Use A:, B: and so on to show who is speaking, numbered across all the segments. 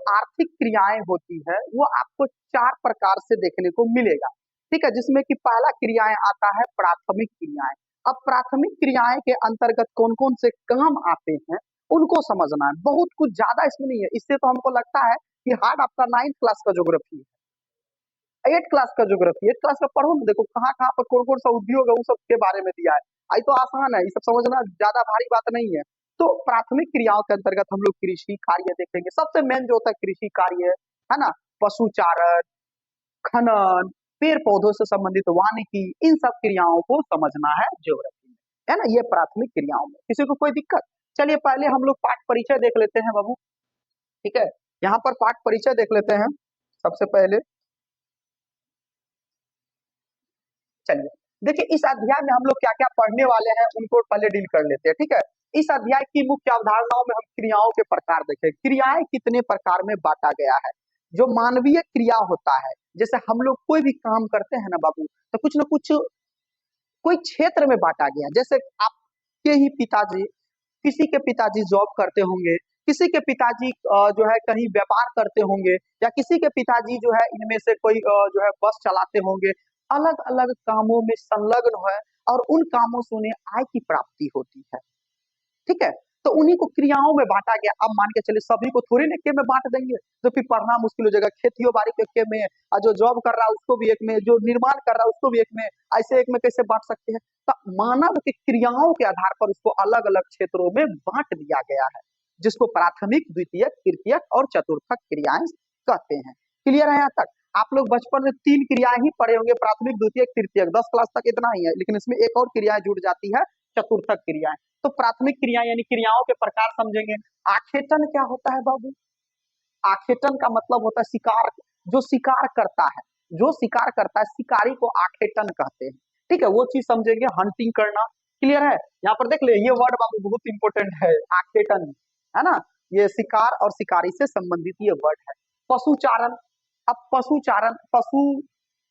A: आर्थिक क्रियाएं होती है वो आपको चार प्रकार से देखने को मिलेगा। ठीक है, जिसमें कि पहला क्रियाएं आता है प्राथमिक क्रियाएं। अब प्राथमिक क्रियाएं के अंतर्गत कौन कौन से काम आते हैं उनको समझना है, बहुत कुछ ज्यादा इसमें नहीं है। इससे तो हमको लगता है कि हार्ड आपका 9th क्लास का ज्योग्राफी है, 8th क्लास का ज्योग्राफी, 8th क्लास का पढ़ो ना, देखो कहाँ कहाँ पर कौन कौन सा उद्योग है उस सब के बारे में दिया है। आई तो आसान है, ये सब समझना ज्यादा भारी बात नहीं है। तो प्राथमिक क्रियाओं के अंतर्गत हम लोग कृषि कार्य देखेंगे। सबसे मेन जो होता है कृषि कार्य है ना, पशुचारण, खनन, पेड़ पौधों से संबंधित वानिकी, इन सब क्रियाओं को समझना है ज्योग्राफी में, है ना। ये प्राथमिक क्रियाओं में किसी को कोई दिक्कत? चलिए पहले हम लोग पाठ परिचय देख लेते हैं बाबू। ठीक है, यहाँ पर पाठ परिचय देख लेते हैं सबसे पहले। चलिए देखिए, इस अध्याय में हम लोग क्या क्या पढ़ने वाले हैं उनको पहले डील कर लेते हैं। ठीक है, इस अध्याय की मुख्य अवधारणाओं में हम क्रियाओं के प्रकार देखें। क्रियाएं कितने प्रकार में बांटा गया है। जो मानवीय क्रिया होता है, जैसे हम लोग कोई भी काम करते हैं ना बाबू, तो कुछ ना कुछ कोई क्षेत्र में बांटा गया। जैसे आपके ही पिताजी, किसी के पिताजी जॉब करते होंगे, किसी के पिताजी जो है कहीं व्यापार करते होंगे, या किसी के पिताजी जो है इनमें से कोई जो है बस चलाते होंगे। अलग अलग कामों में संलग्न है और उन कामों से उन्हें आय की प्राप्ति होती है। ठीक है, तो उन्हीं को क्रियाओं में बांटा गया। अब मान के चलिए सभी को थोड़ी ना एक में बांट देंगे, तो फिर पढ़ना मुश्किल हो जाएगा। खेतियों बाड़ी को एक में, और जो जॉब कर रहा है उसको भी एक में, जो निर्माण कर रहा है उसको भी एक में, ऐसे एक में कैसे बांट सकते हैं? तो मानव की क्रियाओं के आधार पर उसको अलग अलग क्षेत्रों में बांट दिया गया है, जिसको प्राथमिक, द्वितीयक, तृतीयक और चतुर्थक क्रियाएं कहते हैं। क्लियर है यहाँ तक? आप लोग बचपन में 3 क्रियाएं ही पढ़े होंगे, प्राथमिक, द्वितीयक, तृतीयक, 10 क्लास तक इतना ही है। लेकिन इसमें एक और क्रियाएं जुड़ जाती है, चतुर्थक क्रियाएं। तो प्राथमिक क्रिया यानी क्रियाओं के प्रकार समझेंगे। आखेटन क्या होता है बाबू? आखेटन का मतलब होता है शिकार। जो शिकार करता है, जो शिकार करता है, शिकारी को आखेटन कहते हैं। ठीक है, वो चीज समझेंगे, हंटिंग करना। क्लियर है? यहाँ पर देख ले, ये वर्ड बाबू बहुत इंपॉर्टेंट है, आखेटन, है ना। ये शिकार और शिकारी से संबंधित ये वर्ड है। पशुचारण। अब पशुचारण, पशु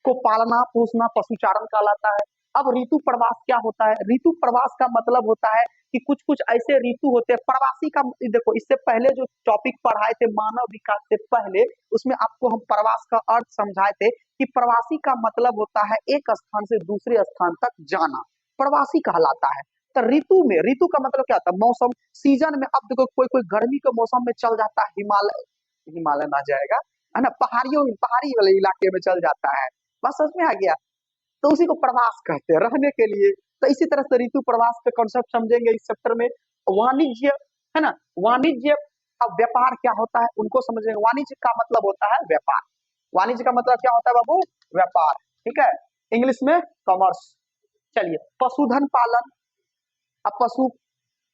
A: को पालना पोसना पशुचारण कहलाता है। अब ऋतु प्रवास क्या होता है? ऋतु प्रवास का मतलब होता है कि कुछ कुछ ऐसे ऋतु होते हैं। प्रवासी का देखो, इससे पहले जो टॉपिक पढ़ाए थे मानव विकास से पहले, उसमें आपको हम प्रवास का अर्थ समझाए थे कि प्रवासी का मतलब होता है एक स्थान से दूसरे स्थान तक जाना, प्रवासी कहलाता है। तो ऋतु में, ऋतु का मतलब क्या होता है? मौसम, सीजन में। अब देखो कोई कोई गर्मी के मौसम में चल जाता है हिमालय, हिमालय ना जाएगा, है ना, पहाड़ियों, पहाड़ी वाले इलाके में चल जाता है। बस समझ में आ गया? तो उसी को प्रवास कहते हैं, रहने के लिए। तो इसी तरह से ऋतु प्रवास का कॉन्सेप्ट समझेंगे इस चैप्टर में। वाणिज्य, है ना, वाणिज्य। अब व्यापार क्या होता है उनको समझेंगे। वाणिज्य का मतलब होता है व्यापार। वाणिज्य का मतलब क्या होता है बाबू? व्यापार। ठीक है, इंग्लिश में कॉमर्स। चलिए, पशुधन पालन। अब पशु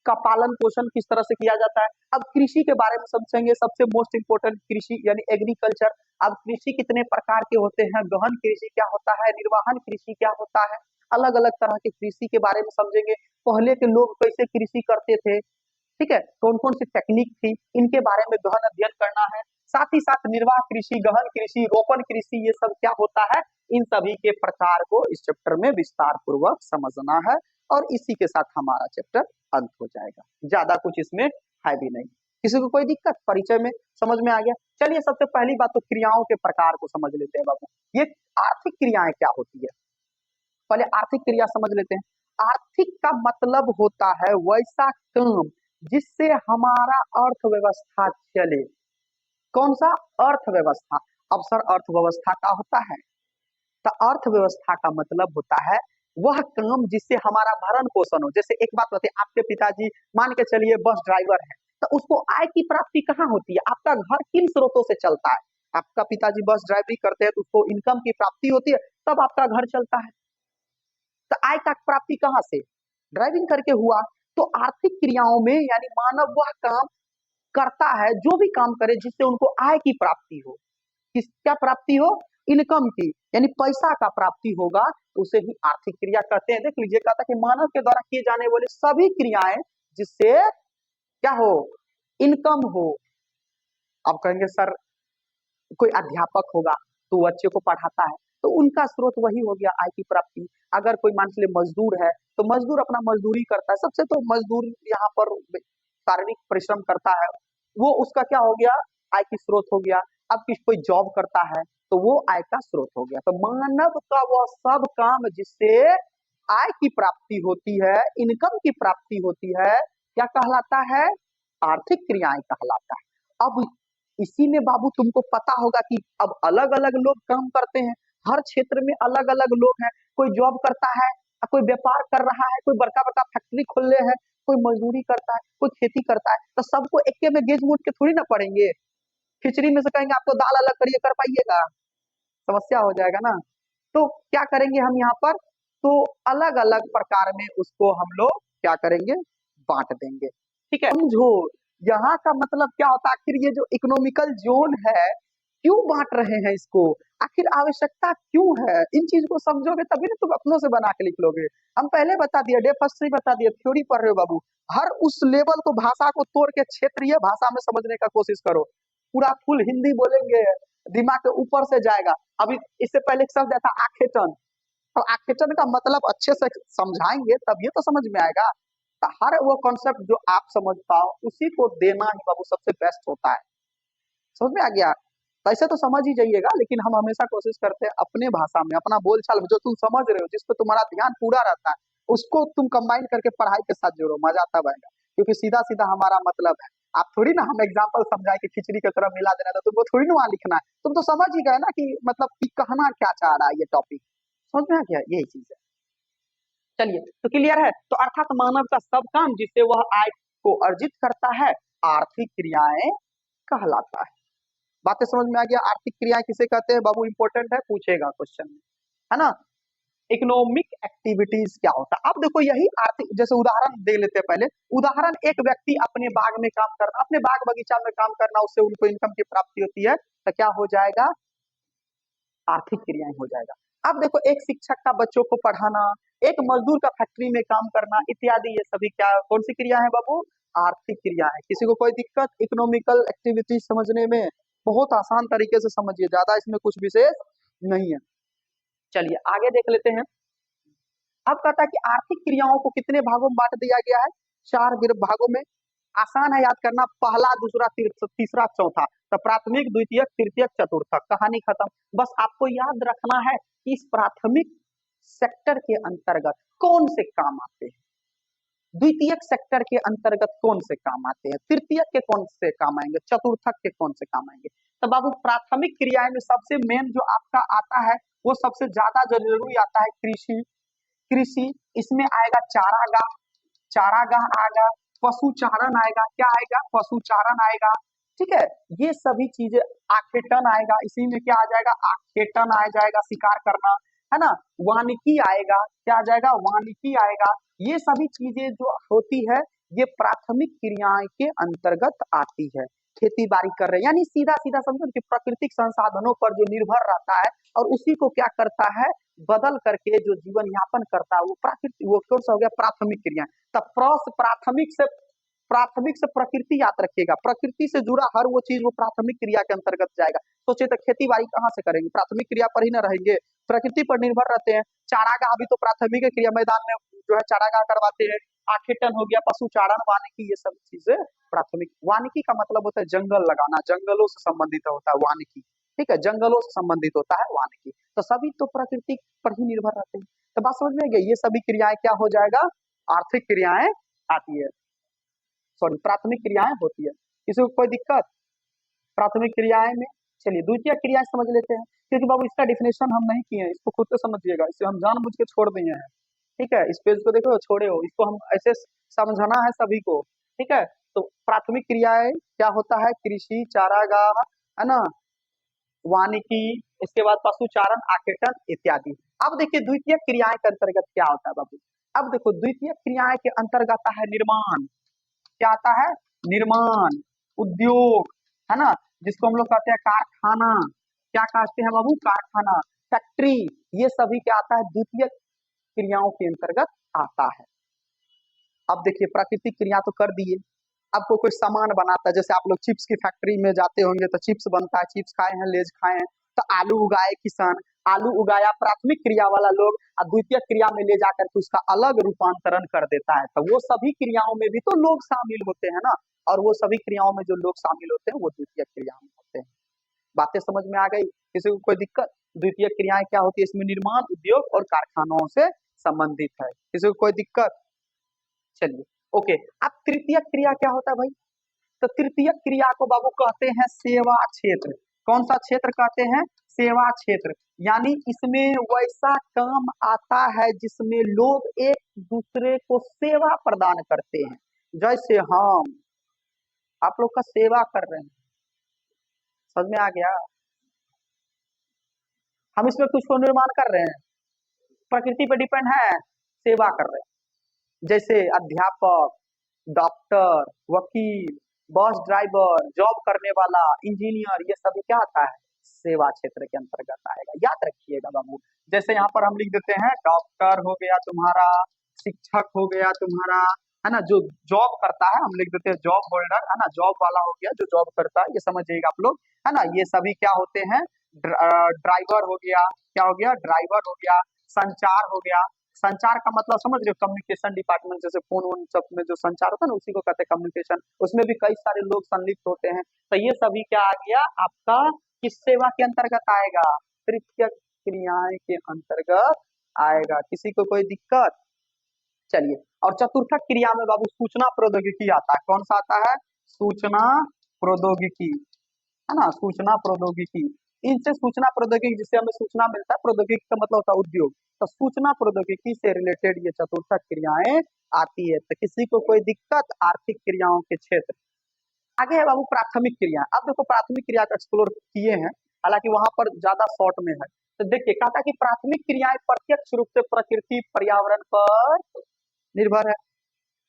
A: का पालन पोषण किस तरह से किया जाता है। अब कृषि के बारे में समझेंगे, सबसे मोस्ट इंपोर्टेंट कृषि यानी एग्रीकल्चर। अब कृषि कितने प्रकार के होते हैं, गहन कृषि क्या होता है, निर्वाहन कृषि क्या होता है, अलग अलग तरह के कृषि के बारे में समझेंगे। पहले के लोग कैसे कृषि करते थे, ठीक है, कौन कौन सी टेक्निक थी, इनके बारे में गहन अध्ययन करना है। साथ ही साथ निर्वाह कृषि, गहन कृषि, रोपण कृषि, ये सब क्या होता है, इन सभी के प्रकार को इस चैप्टर में विस्तार पूर्वक समझना है। और इसी के साथ हमारा चैप्टर अंत हो जाएगा। ज्यादा कुछ इसमें है भी नहीं। किसी को कोई दिक्कत? परिचय में समझ में आ गया? चलिए, सबसे पहली बात तो क्रियाओं के प्रकार को समझ लेते हैं बाबू। ये आर्थिक क्रियाएं क्या होती है, पहले आर्थिक क्रिया समझ लेते हैं। आर्थिक का मतलब होता है वैसा काम जिससे हमारा अर्थव्यवस्था चले। कौन सा? अर्थव्यवस्था। अब सर अर्थव्यवस्था का होता है, तो अर्थव्यवस्था का मतलब होता है वह काम जिससे हमारा भरण पोषण हो। जैसे एक बात बताइए, आपके पिताजी मान के चलिए बस ड्राइवर है, तो उसको आय की प्राप्ति कहाँ होती है? आपका घर किन स्रोतों से चलता है? आपका पिताजी बस ड्राइवरी करते हैं तो उसको इनकम की प्राप्ति होती है, तब आपका घर चलता है। तो आय का प्राप्ति कहाँ से? ड्राइविंग करके हुआ। तो आर्थिक क्रियाओं में यानी मानव वह काम करता है, जो भी काम करे जिससे उनको आय की प्राप्ति हो। किस क्या प्राप्ति हो? इनकम की, यानी पैसा का प्राप्ति होगा, तो उसे ही आर्थिक क्रिया कहते हैं। देख लीजिए, कहता कि मानव के द्वारा किए जाने वाले सभी क्रियाएं जिससे क्या हो? इनकम हो। अब कहेंगे सर कोई अध्यापक होगा तो बच्चे को पढ़ाता है, तो उनका स्रोत वही हो गया आय की प्राप्ति। अगर कोई मान लीजिए मजदूर है, तो मजदूर अपना मजदूरी करता है। सबसे तो मजदूर यहाँ पर शारीरिक परिश्रम करता है, वो उसका क्या हो गया? आय की स्रोत हो गया। अब किसी कोई जॉब करता है तो वो आय का स्रोत हो गया। तो मानव का वह सब काम जिससे आय की प्राप्ति होती है, इनकम की प्राप्ति होती है, क्या कहलाता है? आर्थिक क्रियाएं कहलाता है। अब इसी में बाबू तुमको पता होगा कि अब अलग अलग लोग काम करते हैं, हर क्षेत्र में अलग अलग लोग हैं। कोई जॉब करता है, कोई व्यापार कर रहा है, कोई बड़का बड़का फैक्ट्री खोले है, कोई मजदूरी करता है, कोई खेती करता है। तो सबको एक में गेज मूट के थोड़ी ना पड़ेंगे। खिचड़ी में से कहेंगे आपको दाल अलग करिए, कर पाइएगा? समस्या हो जाएगा ना। तो क्या करेंगे हम यहाँ पर? तो अलग अलग प्रकार में उसको हम लोग क्या करेंगे? बांट देंगे। ठीक है, समझो यहाँ का मतलब क्या होता है? आखिर ये जो इकोनॉमिकल जोन है, क्यों बांट रहे हैं इसको? आखिर आवश्यकता क्यों है? इन चीज को समझोगे तभी ना तुम अपनों से बना के लिख लोगे। हम पहले बता दिए, डे फर्स्ट से ही बता दिए, थ्योरी पढ़ रहे हो बाबू। हर उस लेवल को, भाषा को तोड़ के क्षेत्रीय भाषा में समझने का कोशिश करो। पूरा फुल हिंदी बोलेंगे, दिमाग के ऊपर से जाएगा। अभी इससे पहले एक शब्द था आखेटन, तो आखेटन का मतलब अच्छे से समझाएंगे तभी तो समझ में आएगा। तो हर वो कॉन्सेप्ट जो आप समझ पाओ उसी को देना ही बाबू सबसे बेस्ट होता है। समझ में आ गया? वैसे तो समझ ही जाइएगा, लेकिन हम हमेशा कोशिश करते हैं अपने भाषा में, अपना बोलचाल में, जो तुम समझ रहे हो, जिस पे तुम्हारा ध्यान पूरा रहता है, उसको तुम कंबाइन करके पढ़ाई के साथ जोड़ो, मजा तब आएगा। क्योंकि सीधा सीधा हमारा मतलब है, आप थोड़ी ना हम एग्जाम्पल समझाए कि खिचड़ी की तरह मिला देना, तो तुमको थोड़ी ना वहां लिखना है। तुम तो समझ ही गए ना कि मतलब कि कहना क्या चाह रहा है ये टॉपिक। समझ में आ गया? यही चीज है। चलिए, तो क्लियर है। तो अर्थात मानव का सब काम जिससे वह आय को अर्जित करता है, आर्थिक क्रियाएं कहलाता है। बातें समझ में आ गया? आर्थिक क्रियाएं किसे कहते हैं बाबू? इंपॉर्टेंट है, पूछेगा क्वेश्चन में, है ना। इकोनॉमिक एक्टिविटीज क्या होता है? अब देखो यही आर्थिक, जैसे उदाहरण दे लेते हैं पहले। उदाहरण, एक व्यक्ति अपने बाग में काम करना, अपने बाग बगीचा में काम करना, उससे उनको इनकम की प्राप्ति होती है, तो क्या हो जाएगा? आर्थिक क्रियाएं हो जाएगा। अब देखो, एक शिक्षक का बच्चों को पढ़ाना, एक मजदूर का फैक्ट्री में काम करना इत्यादि, ये सभी क्या, कौन सी क्रिया है बाबू? आर्थिक क्रिया है। किसी को कोई दिक्कत इकोनॉमिकल एक्टिविटी समझने में? बहुत आसान तरीके से समझिए, ज्यादा इसमें कुछ विशेष नहीं है। चलिए आगे देख लेते हैं। अब कहता है कि आर्थिक क्रियाओं को कितने भागों में बांट दिया गया है? 4 भागों में। आसान है याद करना, पहला, दूसरा, तीसरा, चौथा। तो प्राथमिक, द्वितीयक, तृतीयक, चतुर्थक, कहानी खत्म। बस आपको याद रखना है कि इस प्राथमिक सेक्टर के अंतर्गत कौन से काम आते हैं, द्वितीयक सेक्टर के अंतर्गत कौन से काम आते हैं, तृतीयक के कौन से काम आएंगे, चतुर्थक के कौन से काम आएंगे। तो बाबू प्राथमिक क्रियाएं में सबसे मेन जो आपका आता है, वो सबसे ज्यादा जो जरूरी आता है, कृषि। कृषि, इसमें आएगा चारागाह, चारागाह आएगा, पशुचारण आएगा, क्या आएगा? पशुचारण आएगा। ठीक है, ये सभी चीजें, आखेटन आएगा, इसी में क्या आ जाएगा? आखेटन आ जाएगा, शिकार करना, है ना। वानिकी आएगा, क्या आ जाएगा? वानिकी आएगा। ये सभी चीजें जो होती है, ये प्राथमिक क्रियाएं के अंतर्गत आती है। खेती बाड़ी कर रहे हैं, यानी सीधा सीधा समझो कि प्राकृतिक संसाधनों पर जो निर्भर रहता है और उसी को क्या करता है, बदल करके जो जीवन यापन करता है, वो प्राकृतिक, वो कौन सा हो गया? प्राथमिक क्रिया। तब प्राथमिक से प्रकृति याद रखिएगा, प्रकृति से जुड़ा हर वो चीज वो प्राथमिक क्रिया के अंतर्गत जाएगा। सोचिए तो खेती बाड़ी कहाँ से करेंगे? प्राथमिक क्रिया पर ही ना रहेंगे, प्रकृति पर निर्भर रहते हैं। चारागाह भी तो प्राथमिक क्रिया, मैदान में जो है चारागाह करवाते हैं। आखेटन हो गया, पशुचारण, वानिकी, ये सब चीजें प्राथमिक। वानिकी का मतलब होता है जंगल लगाना, जंगलों से संबंधित होता है वानिकी। ठीक है, जंगलों से संबंधित होता है वानिकी। तो सभी तो प्रकृति पर ही निर्भर रहते हैं। तो बात समझ में गई? ये सभी क्रियाएं क्या हो जाएगा? आर्थिक क्रियाएं आती है, सॉरी प्राथमिक क्रियाएं होती है। किसी को कोई दिक्कत प्राथमिक क्रियाएं में? चलिए द्वितीय क्रियाएं समझ लेते हैं, क्योंकि बाबू इसका डिफिनेशन हम नहीं किए हैं, इसको खुद से समझिएगा, इसे हम जानबूझ के छोड़ दिए हैं। ठीक है, इस पेज को देखो, छोड़े हो, इसको हम ऐसे समझना है सभी को। ठीक है, तो प्राथमिक क्रियाएं क्या होता है? कृषि, चारागाह, है ना, वानिकी, इसके बाद पशुचारण, आखेटन इत्यादि। अब देखिए द्वितीय क्रियाएं के अंतर्गत क्या होता है बाबू। अब देखो द्वितीय क्रियाएं के अंतर्गत आता है निर्माण। क्या आता है? निर्माण, उद्योग, है ना, जिसको हम लोग कहते हैं कारखाना। क्या कहते हैं बाबू? कारखाना, फैक्ट्री। ये सभी क्या आता है? द्वितीय क्रियाओं के अंतर्गत आता है। अब देखिए प्राकृतिक क्रिया तो कर दिए, आपको कोई सामान बनाता है, जैसे आप लोग चिप्स की फैक्ट्री में जाते होंगे तो चिप्स बनता है, चिप्स खाए हैं, लेज खाए हैं। तो आलू उगाए किसान, आलू उगाया, प्राथमिक क्रिया वाला लोग, और द्वितीय क्रिया में ले जाकर के उसका अलग रूपांतरण कर देता है। तो वो सभी क्रियाओं में भी तो लोग शामिल होते हैं ना। और वो सभी क्रियाओं में जो लोग शामिल होते हैं वो द्वितीय क्रिया में होते हैं। बातें समझ में आ गई? किसी को कोई दिक्कत? द्वितीय क्रियाएं क्या होती है? इसमें निर्माण, उद्योग और कारखानों से संबंधित है। किसी को कोई दिक्कत? चलिए, ओके। अब तृतीय क्रिया क्या होता है भाई? तो तृतीय क्रिया को बाबू कहते हैं सेवा क्षेत्र। कौन सा क्षेत्र कहते हैं? सेवा क्षेत्र। यानी इसमें वैसा काम आता है जिसमें लोग एक दूसरे को सेवा प्रदान करते हैं। जैसे हम आप लोग का सेवा कर रहे हैं, समझ में आ गया? हम इसमें कुछ को निर्माण कर रहे हैं, प्रकृति पे डिपेंड है, सेवा कर रहे हैं। जैसे अध्यापक, डॉक्टर, वकील, बस ड्राइवर, जॉब करने वाला, इंजीनियर, ये सभी क्या आता है? सेवा क्षेत्र के अंतर्गत आएगा। याद रखिएगा बाबू। जैसे यहाँ पर हम लिख देते हैं डॉक्टर हो गया तुम्हारा, शिक्षक हो गया तुम्हारा, है ना, जो जॉब करता है हम लिख देते हैं जॉब होल्डर, है ना, जॉब वाला हो गया जो जॉब करता है, ये समझिएगा आप लोग, है ना। ये सभी क्या होते हैं? ड्राइवर हो गया, क्या हो गया? ड्राइवर हो गया। संचार हो गया। संचार का मतलब समझ रहे हो? कम्युनिकेशन डिपार्टमेंट, जैसे फोन वोन सब में जो संचार होता है ना, उसी को कहते हैं कम्युनिकेशन। उसमें भी कई सारे लोग संलिप्त होते हैं। तो ये सभी क्या आ गया आपका? किस सेवा के अंतर्गत आएगा? तृतीय क्रियाएं के अंतर्गत आएगा। किसी को कोई दिक्कत? चलिए, और चतुर्थ क्रिया में बाबू सूचना प्रौद्योगिकी आता है। कौन सा आता है? सूचना प्रौद्योगिकी, है ना, सूचना प्रौद्योगिकी। इनसे सूचना प्रौद्योगिकी, जिससे हमें सूचना मिलता है, प्रौद्योगिकी का मतलब होता है उद्योग, तो सूचना प्रौद्योगिकी से रिलेटेड ये चतुर्थ क्रियाएं आती है। तो किसी को कोई दिक्कत? आर्थिक क्रियाओं के क्षेत्र। आगे है बाबू प्राथमिक क्रिया। अब देखो प्राथमिक क्रिया को एक्सप्लोर किए हैं, हालांकि वहां पर ज्यादा शॉर्ट में है। तो देखिए कहा था कि प्राथमिक क्रियाएं प्रत्यक्ष रूप से प्रकृति पर्यावरण पर निर्भर है।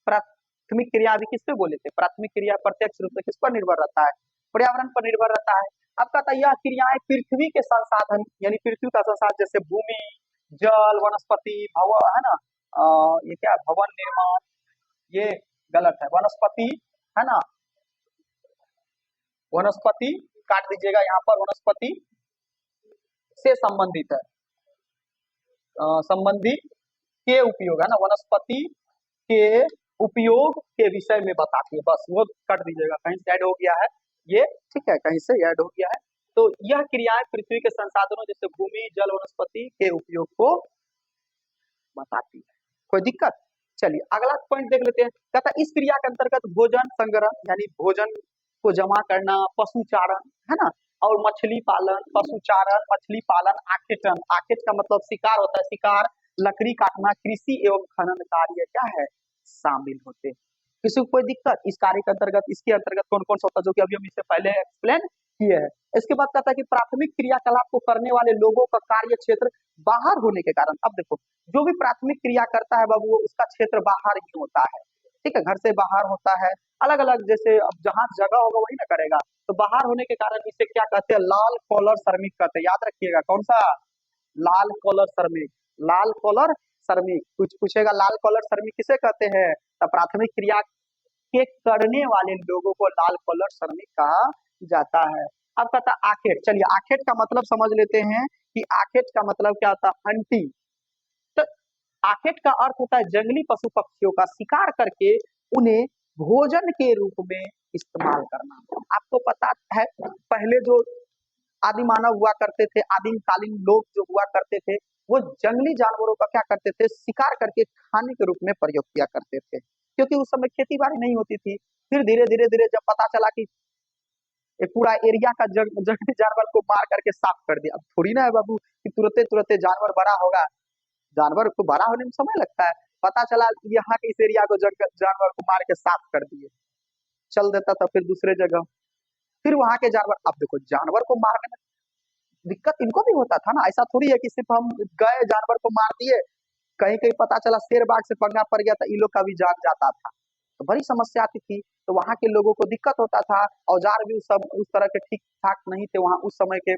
A: प्राथमिक क्रिया अभी किस पे बोले थे? प्राथमिक क्रिया प्रत्यक्ष रूप से किस पर निर्भर रहता है? पर्यावरण पर निर्भर रहता है। अब कहता है यह क्रियाएं पृथ्वी के संसाधन, यानी पृथ्वी का संसाधन, जैसे भूमि, जल, वनस्पति, भवन, है ना, ये क्या, भवन निर्माण, ये गलत है, वनस्पति, है ना, वनस्पति काट दीजिएगा यहाँ पर, वनस्पति से संबंधित है, संबंधी के उपयोग, है ना, वनस्पति के उपयोग के विषय में बताती है, बस वो कट दीजिएगा, कहीं से ऐड हो गया है ये, ठीक है, कहीं से ऐड हो गया है। तो यह क्रियाएं पृथ्वी के संसाधनों जैसे भूमि, जल, वनस्पति के उपयोग को बताती है। कोई दिक्कत? चलिए अगला पॉइंट देख लेते हैं। कहता है इस क्रिया के अंतर्गत भोजन संग्रह, यानी भोजन को जमा करना, पशुचारण, है ना, और मछली पालन, पशुचारण, मछली पालन, आखेटन, आखेट का मतलब शिकार होता है, शिकार, लकड़ी काटना, कृषि एवं खनन कार्य क्या है? शामिल होते हैं। किसी को कोई दिक्कत? इस कार्य के अंतर्गत, इसके अंतर्गत कौन कौन सा होता है, जो कि अभी हम इससे पहले एक्सप्लेन किए हैं। इसके बाद कहता है कि प्राथमिक क्रियाकलाप को करने वाले लोगों का कार्य क्षेत्र बाहर होने के कारण, अब देखो जो भी प्राथमिक क्रिया करता है बाबू, वो उसका क्षेत्र बाहर ही होता है, ठीक है, घर से बाहर होता है, अलग अलग, जैसे अब जहाँ जगह होगा वही ना करेगा। तो बाहर होने के कारण इसे क्या कहते हैं? लाल कॉलर श्रमिक कहते हैं। याद रखिएगा कौन सा? लाल कॉलर श्रमिक। लाल कॉलर श्रमिक, कुछ पूछेगा लाल कॉलर श्रमिक किसे कहते हैं? तो प्राथमिक क्रिया के करने वाले लोगों को लाल कॉलर श्रमिक कहा जाता है। अब कहता है आखेट। चलिए आखेट का मतलब समझ लेते हैं कि आखेट का मतलब क्या होता है? हंटिंग। तो आखेट का अर्थ होता है जंगली पशु पक्षियों का शिकार करके उन्हें भोजन के रूप में इस्तेमाल करना। आपको पता है पहले जो आदि मानव हुआ करते थे, आदिम कालीन लोग जो हुआ करते थे, वो जंगली जानवरों का क्या करते थे? शिकार करके खाने के रूप में प्रयोग किया करते थे, क्योंकि उस समय खेती बाड़ी नहीं होती थी। फिर धीरे धीरे धीरे जब पता चला कि एक पूरा एरिया का जंगली जानवर को मार करके साफ कर दिया, अब थोड़ी ना है बाबू कि तुरंते तुरंते जानवर बड़ा होगा, जानवर को बड़ा होने में समय लगता है। पता चला यहाँ के इस एरिया को जानवर को मार के साफ कर दिए, चल देता था फिर दूसरे जगह, फिर वहां के जानवर, अब देखो जानवर को मारने में दिक्कत इनको भी होता था ना, ऐसा थोड़ी है कि सिर्फ हम गए जानवर को मार दिए, कहीं कहीं पता चला शेर बाघ से पंगा पड़ गया तो इन लोग का भी जान जाता था, तो बड़ी समस्या आती थी। तो वहां के लोगों को दिक्कत होता था, औजार भी सब उस तरह के ठीक ठाक नहीं थे वहां उस समय के।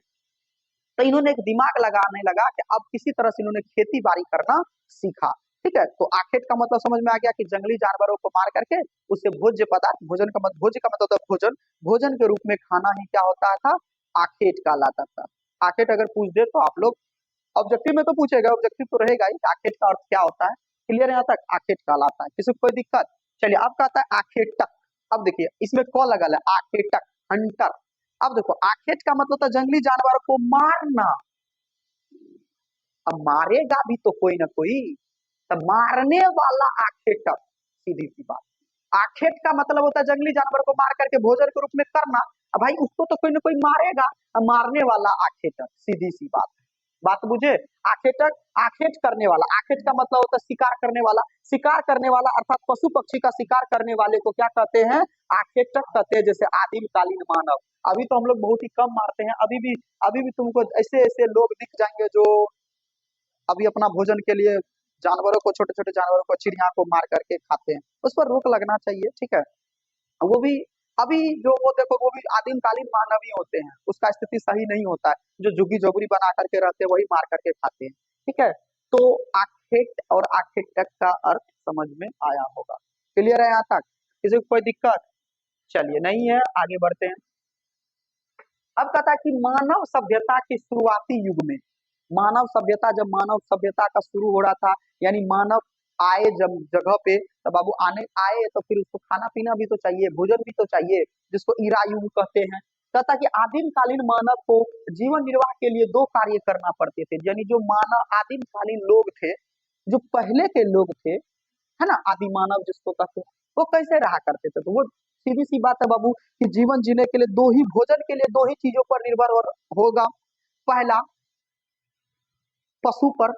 A: तो इन्होंने एक दिमाग लगाने लगा कि अब किसी तरह से इन्होंने खेती बाड़ी करना सीखा, ठीक है। तो आखेट का मतलब समझ में आ गया कि जंगली जानवरों को मार करके उससे भोज्य पदार्थ, भोजन का मतलब, भोज्य का मतलब होता है भोजन, भोजन के रूप में खाना ही क्या होता था? आखेट कहलाता था। आखेट अगर पूछ दे तो आप लोग ऑब्जेक्टिव में तो पूछेगा, ऑब्जेक्टिव तो रहेगा ही, आखेट का अर्थ क्या होता है, क्लियर है यहाँ तक? आखेट कहलाता है। किसी को कोई दिक्कत? चलिए अब कहता है आखेटक। अब देखिए इसमें क लगल है, आखेटक, हंटर। अब देखो आखेट का मतलब होता है जंगली जानवर को मारना। अब मारेगा भी तो कोई ना कोई, तब मारने वाला आखेटक, सीधी सी बात। आखेट का मतलब होता है जंगली जानवर को मार करके भोजन के रूप में करना। अब भाई उसको तो कोई ना कोई मारेगा, अब मारने वाला आखेटक, सीधी सी बात। बात बुझे? आखेटक, आखेट करने वाला, आखेट का मतलब होता है शिकार करने वाला। शिकार करने वाला अर्थात पशु पक्षी का शिकार करने वाले को क्या कहते हैं? आखेटक कहते हैं। जैसे आदिम कालीन मानव, अभी तो हम लोग बहुत ही कम मारते हैं, अभी भी तुमको ऐसे ऐसे लोग दिख जाएंगे जो अभी अपना भोजन के लिए जानवरों को, छोटे छोटे जानवरों को, चिड़िया को मार करके खाते हैं। उस पर रोक लगना चाहिए, ठीक है। वो भी अभी जो वो देखो वो भी आदिम कालीन मानव ही होते हैं, उसका स्थिति सही नहीं होता है। जो झुग्गी झोपड़ी बना करके रहते हैं वही मार करके खाते हैं, ठीक है। तो आखेट और आखेटक का अर्थ समझ में आया होगा। क्लियर है यहाँ तक? किसी को कोई दिक्कत? चलिए, नहीं है, आगे बढ़ते हैं। अब कहता है कि मानव सभ्यता के शुरुआती युग में, मानव सभ्यता, जब मानव सभ्यता का शुरू हो रहा था, यानी मानव आए जब जगह पे, तो बाबू आने आए तो फिर उसको खाना पीना भी तो चाहिए, भोजन भी तो चाहिए, जिसको ईरा युग कहते हैं। कहता कि आदिम कालीन मानव को जीवन निर्वाह के लिए दो कार्य करना पड़ते थे। यानी जो मानव आदिम कालीन लोग थे, जो पहले के लोग थे, है ना, आदि मानव जिसको कहते हैं, वो कैसे रहा करते थे? तो वो सीधी सी बात है बाबू कि जीवन जीने के लिए दो ही, भोजन के लिए दो ही चीजों पर निर्भर होगा। पहला पशु पर,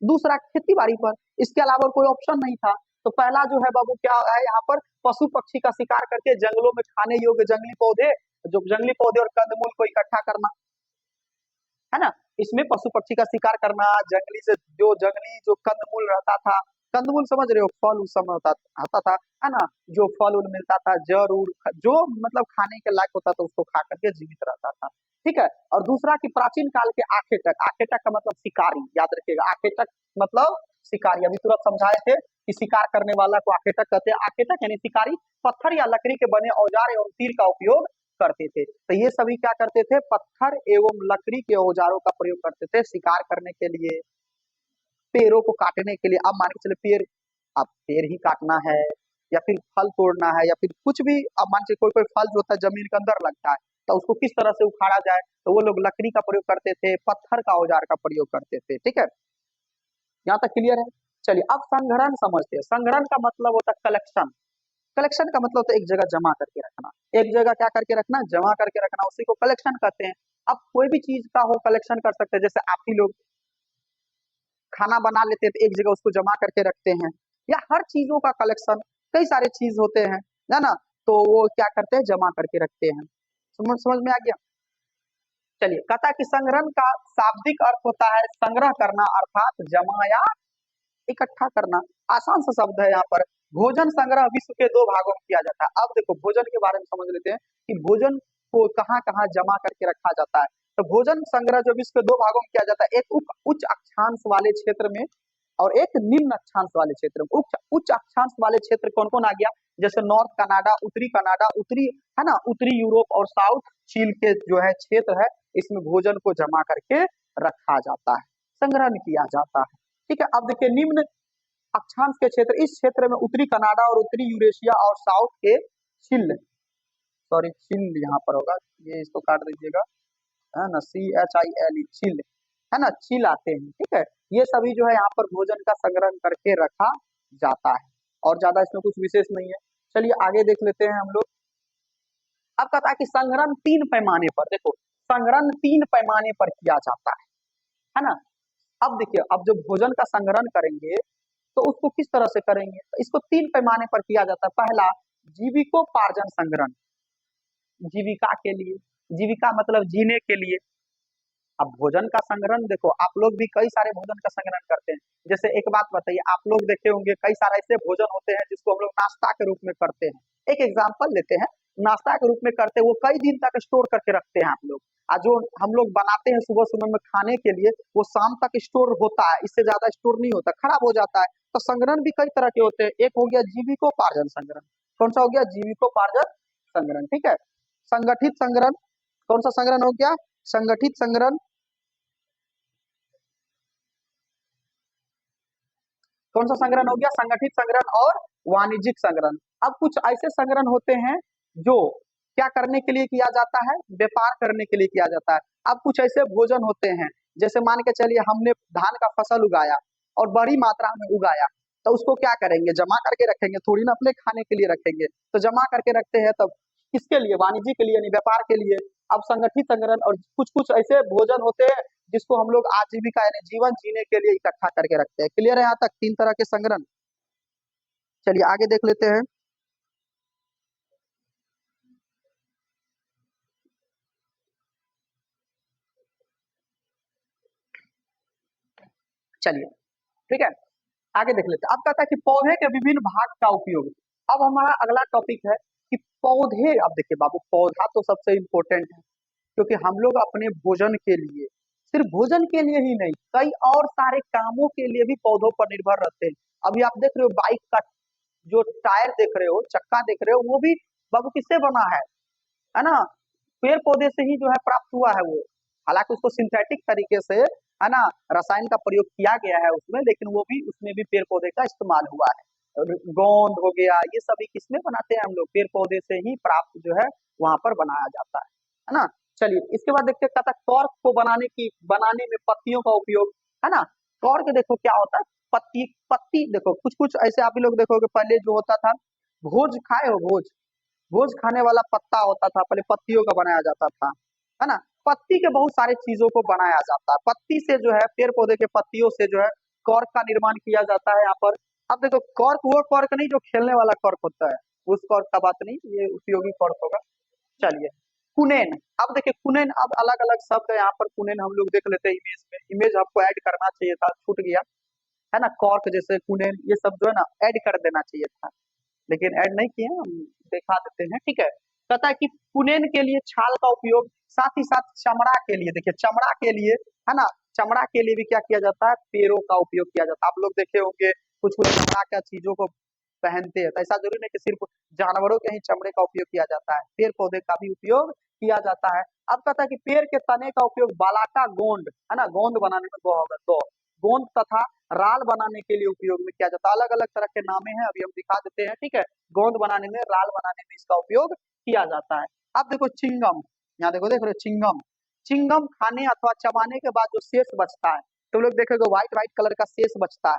A: दूसरा खेती बाड़ी पर। इसके अलावा कोई ऑप्शन नहीं था। तो पहला जो है बाबू क्या है यहाँ पर? पशु पक्षी का शिकार करके जंगलों में खाने योग्य जंगली पौधे, जो जंगली पौधे और कंदमूल को इकट्ठा करना, है ना। इसमें पशु पक्षी का शिकार करना, जंगली से जंगली जो कंदमूल रहता था, कंदमूल समझ रहे हो, फल उस समय होता था, है ना। जो फल उल मिलता था, जड़ उड़, जो मतलब खाने के लायक होता था उसको खा करके जीवित रहता था, ठीक है। और दूसरा कि प्राचीन काल के आखेटक, आखेटक का मतलब शिकारी, याद रखिएगा, आखेटक मतलब शिकारी। अभी तुरंत समझाए थे कि शिकार करने वाला को आखेटक कहते हैं। आखेटक यानी शिकारी, पत्थर या लकड़ी के बने औजार एवं तीर का उपयोग करते थे। तो ये सभी क्या करते थे? पत्थर एवं लकड़ी के औजारों का प्रयोग करते थे शिकार करने के लिए, पेड़ों को काटने के लिए। अब मान के चले पेड़, अब पेड़ ही काटना है, या फिर फल तोड़ना है, या फिर कुछ भी। अब मान के कोई कोई फल जो होता है जमीन के अंदर लगता है, तो उसको किस तरह से उखाड़ा जाए, तो वो लोग लकड़ी का प्रयोग करते थे, पत्थर का औजार का प्रयोग करते थे, ठीक है। यहाँ तक क्लियर है? चलिए अब संग्रहण समझते हैं। संग्रहण का मतलब होता है कलेक्शन। कलेक्शन का मतलब होता है एक जगह जमा करके रखना। एक जगह क्या करके रखना? जमा करके रखना, उसी को कलेक्शन कहते हैं। अब कोई भी चीज का हो कलेक्शन कर सकते हैं। जैसे आप ही लोग खाना बना लेते हैं तो एक जगह उसको जमा करके रखते हैं, या हर चीजों का कलेक्शन, कई सारे चीज होते हैं, है ना, तो वो क्या करते हैं? जमा करके रखते हैं। समझ में आ गया? चलिए, कहता है कि संग्रहण का शाब्दिक अर्थ होता है संग्रह करना, अर्थात जमा या इकट्ठा करना। आसान सा शब्द है यहाँ पर। भोजन संग्रह विश्व के दो भागों में किया जाता है। अब देखो भोजन के बारे में समझ लेते हैं कि भोजन को कहाँ कहाँ जमा करके रखा जाता है। तो भोजन संग्रह जो विश्व के दो भागों में किया जाता है, एक उच्च अक्षांश वाले क्षेत्र में और एक निम्न अक्षांश वाले क्षेत्र में। उच्च अक्षांश वाले क्षेत्र कौन कौन आ गया? जैसे नॉर्थ कनाडा, उत्तरी, है ना, उत्तरी यूरोप और साउथ चील के जो है क्षेत्र है, इसमें भोजन को जमा करके रखा जाता है, संग्रहण किया जाता है, ठीक है। अब देखिए निम्न अक्षांश के क्षेत्र, इस क्षेत्र में उत्तरी कनाडा और उत्तरी यूरेशिया और साउथ के चिल, सॉरी चिल यहाँ पर होगा, ये इसको काट दीजिएगा, है ना, CHILE, चिल, है ना, चिल आते हैं, ठीक है। ये सभी जो है यहाँ पर भोजन का संग्रहण करके रखा जाता है, और ज्यादा इसमें कुछ विशेष नहीं है। चलिए आगे देख लेते हैं हम लोग। अब कहता है कि संग्रहण तीन पैमाने पर, देखो संग्रहण तीन पैमाने पर किया जाता है ना। अब देखिए, अब जब भोजन का संग्रहण करेंगे तो उसको किस तरह से करेंगे? तो इसको तीन पैमाने पर किया जाता है। पहला, जीविकोपार्जन संग्रहण, जीविका के लिए, जीविका मतलब जीने के लिए। अब भोजन का संग्रहण देखो, आप लोग भी कई सारे भोजन का संग्रहण करते हैं। जैसे एक बात बताइए, आप लोग देखे होंगे कई सारे ऐसे भोजन होते हैं जिसको हम लोग नाश्ता के रूप में करते हैं। एक एग्जाम्पल लेते हैं, नाश्ता के रूप में करते हैं, वो कई दिन तक स्टोर करके रखते हैं आप लोग। और जो हम लोग बनाते हैं सुबह सुबह में खाने के लिए, वो शाम तक स्टोर होता है, इससे ज्यादा स्टोर नहीं होता, खराब हो जाता है। तो संग्रहण भी कई तरह के होते हैं। एक हो गया जीविकोपार्जन संग्रहण। कौन सा हो गया? जीविकोपार्जन संग्रहण, ठीक है। संगठित संग्रहण, कौन सा संग्रहण हो गया? संगठित संग्रहण। कौन सा संग्रहण हो गया? संगठित संग्रहण और वाणिज्यिक संग्रहण। अब कुछ ऐसे संग्रहण होते हैं जो क्या करने के लिए किया जाता है? व्यापार करने के लिए किया जाता है। अब कुछ ऐसे भोजन होते हैं, जैसे मान के चलिए हमने धान का फसल उगाया और बड़ी मात्रा में उगाया, तो उसको क्या करेंगे? जमा करके रखेंगे, थोड़ी ना अपने खाने के लिए रखेंगे। तो जमा करके रखते हैं तब किसके लिए? वाणिज्य के लिए, यानी व्यापार के लिए। अब संगठित संग्रहण और कुछ कुछ ऐसे भोजन होते हैं जिसको हम लोग आजीविका यानी जीवन जीने के लिए इकट्ठा करके रखते हैं। क्लियर है यहाँ तक? 3 तरह के संग्रहण। चलिए आगे देख लेते हैं। चलिए ठीक है, आगे देख लेते हैं। अब कहता है कि पौधे के विभिन्न भाग का उपयोग। अब हमारा अगला टॉपिक है कि पौधे। अब देखिए बाबू, पौधा तो सबसे इम्पोर्टेंट है, क्योंकि हम लोग अपने भोजन के लिए, सिर्फ भोजन के लिए ही नहीं, कई और सारे कामों के लिए भी पौधों पर निर्भर रहते हैं। अभी आप देख रहे हो बाइक का जो टायर देख रहे हो, चक्का देख रहे हो, वो भी बाबू किससे बना है ना? पेड़ पौधे से ही जो है प्राप्त हुआ है वो। हालांकि उसको सिंथेटिक तरीके से, है ना, रसायन का प्रयोग किया गया है उसमें, लेकिन वो भी, उसमें भी पेड़ पौधे का इस्तेमाल हुआ है। और गोंद हो गया, ये सभी किसमें बनाते हैं हम लोग? पेड़ पौधे से ही प्राप्त जो है वहां पर बनाया जाता है ना? चलिए इसके बाद देखते हैं, कहता है कॉर्क को बनाने में पत्तियों का उपयोग, है ना? कॉर्क देखो क्या होता है, पत्ती पत्ती देखो, कुछ कुछ ऐसे आप लोग देखोगे, पहले जो होता था, भोज खाए हो? भोज, भोज खाने वाला पत्ता होता था, पहले पत्तियों का बनाया जाता था, है ना? पत्ती के बहुत सारे चीजों को बनाया जाता है। पत्ती से जो है, पेड़ पौधे के पत्तियों से जो है कॉर्क का निर्माण किया जाता है यहाँ पर। अब देखो, कॉर्क वो कॉर्क नहीं जो खेलने वाला कॉर्क होता है, उस कॉर्क का बात नहीं, ये उपयोगी कॉर्क होगा। चलिए, कुनेन। अब देखिए कुनेन, अब अलग अलग शब्द है यहाँ पर। कुनेन हम लोग देख लेते हैं इमेज में, इमेज आपको ऐड करना चाहिए था, छूट गया, है ना? कॉर्क जैसे कुनेन, ये सब जो है ना ऐड कर देना चाहिए था, लेकिन ऐड नहीं किए, हम दिखा देते हैं, ठीक है। कहता है कि पुनेन के लिए छाल का उपयोग, साथ ही साथ चमड़ा के लिए, देखिए चमड़ा के लिए, है ना, चमड़ा के लिए भी क्या किया जाता है? पेड़ों का उपयोग किया जाता है। आप लोग देखे होंगे कुछ कुछ चमड़ा का चीजों को पहनते हैं, तो ऐसा जरूरी नहीं कि सिर्फ जानवरों के ही चमड़े का उपयोग किया जाता है, पेड़ पौधे का भी उपयोग किया जाता है। अब कहता है कि पेड़ के तने का उपयोग बालाका गोंद, है ना, गोंद बनाने में गो होगा, दो गोंद तथा राल बनाने के लिए उपयोग में किया जाता है। अलग अलग तरह के नामे हैं, अभी हम दिखा देते हैं, ठीक है। गोंद बनाने में, राल बनाने में इसका उपयोग किया जाता है। अब देखो चिंगम, यहाँ देखो, देख रहे हो चिंगम। चिंगम खाने अथवा चबाने के बाद जो शेष बचता है, तो लोग देखेगा व्हाइट व्हाइट कलर का शेष बचता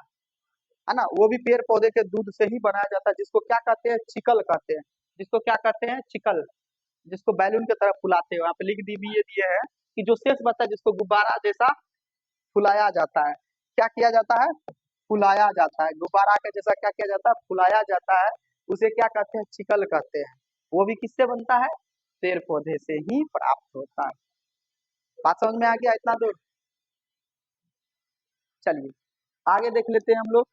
A: है ना? वो भी पेड़ पौधे के दूध से ही बनाया जाता है, जिसको क्या कहते हैं? चिकल कहते हैं। जिसको क्या कहते हैं? चिकल। जिसको बैलून की तरह फुलाते हैं, वहां पे लिख दी भी ये दिए है कि जो शेष बचता है, जिसको गुब्बारा जैसा फुलाया जाता है। क्या किया जाता है? फुलाया जाता है। गुब्बारा के जैसा क्या किया जाता है? फुलाया जाता है। उसे क्या कहते हैं? चिकल कहते हैं। वो भी किससे बनता है? पेड़ पौधे से ही प्राप्त होता है। बात समझ में आ गया इतना दूर? चलिए आगे देख लेते हैं हम लोग,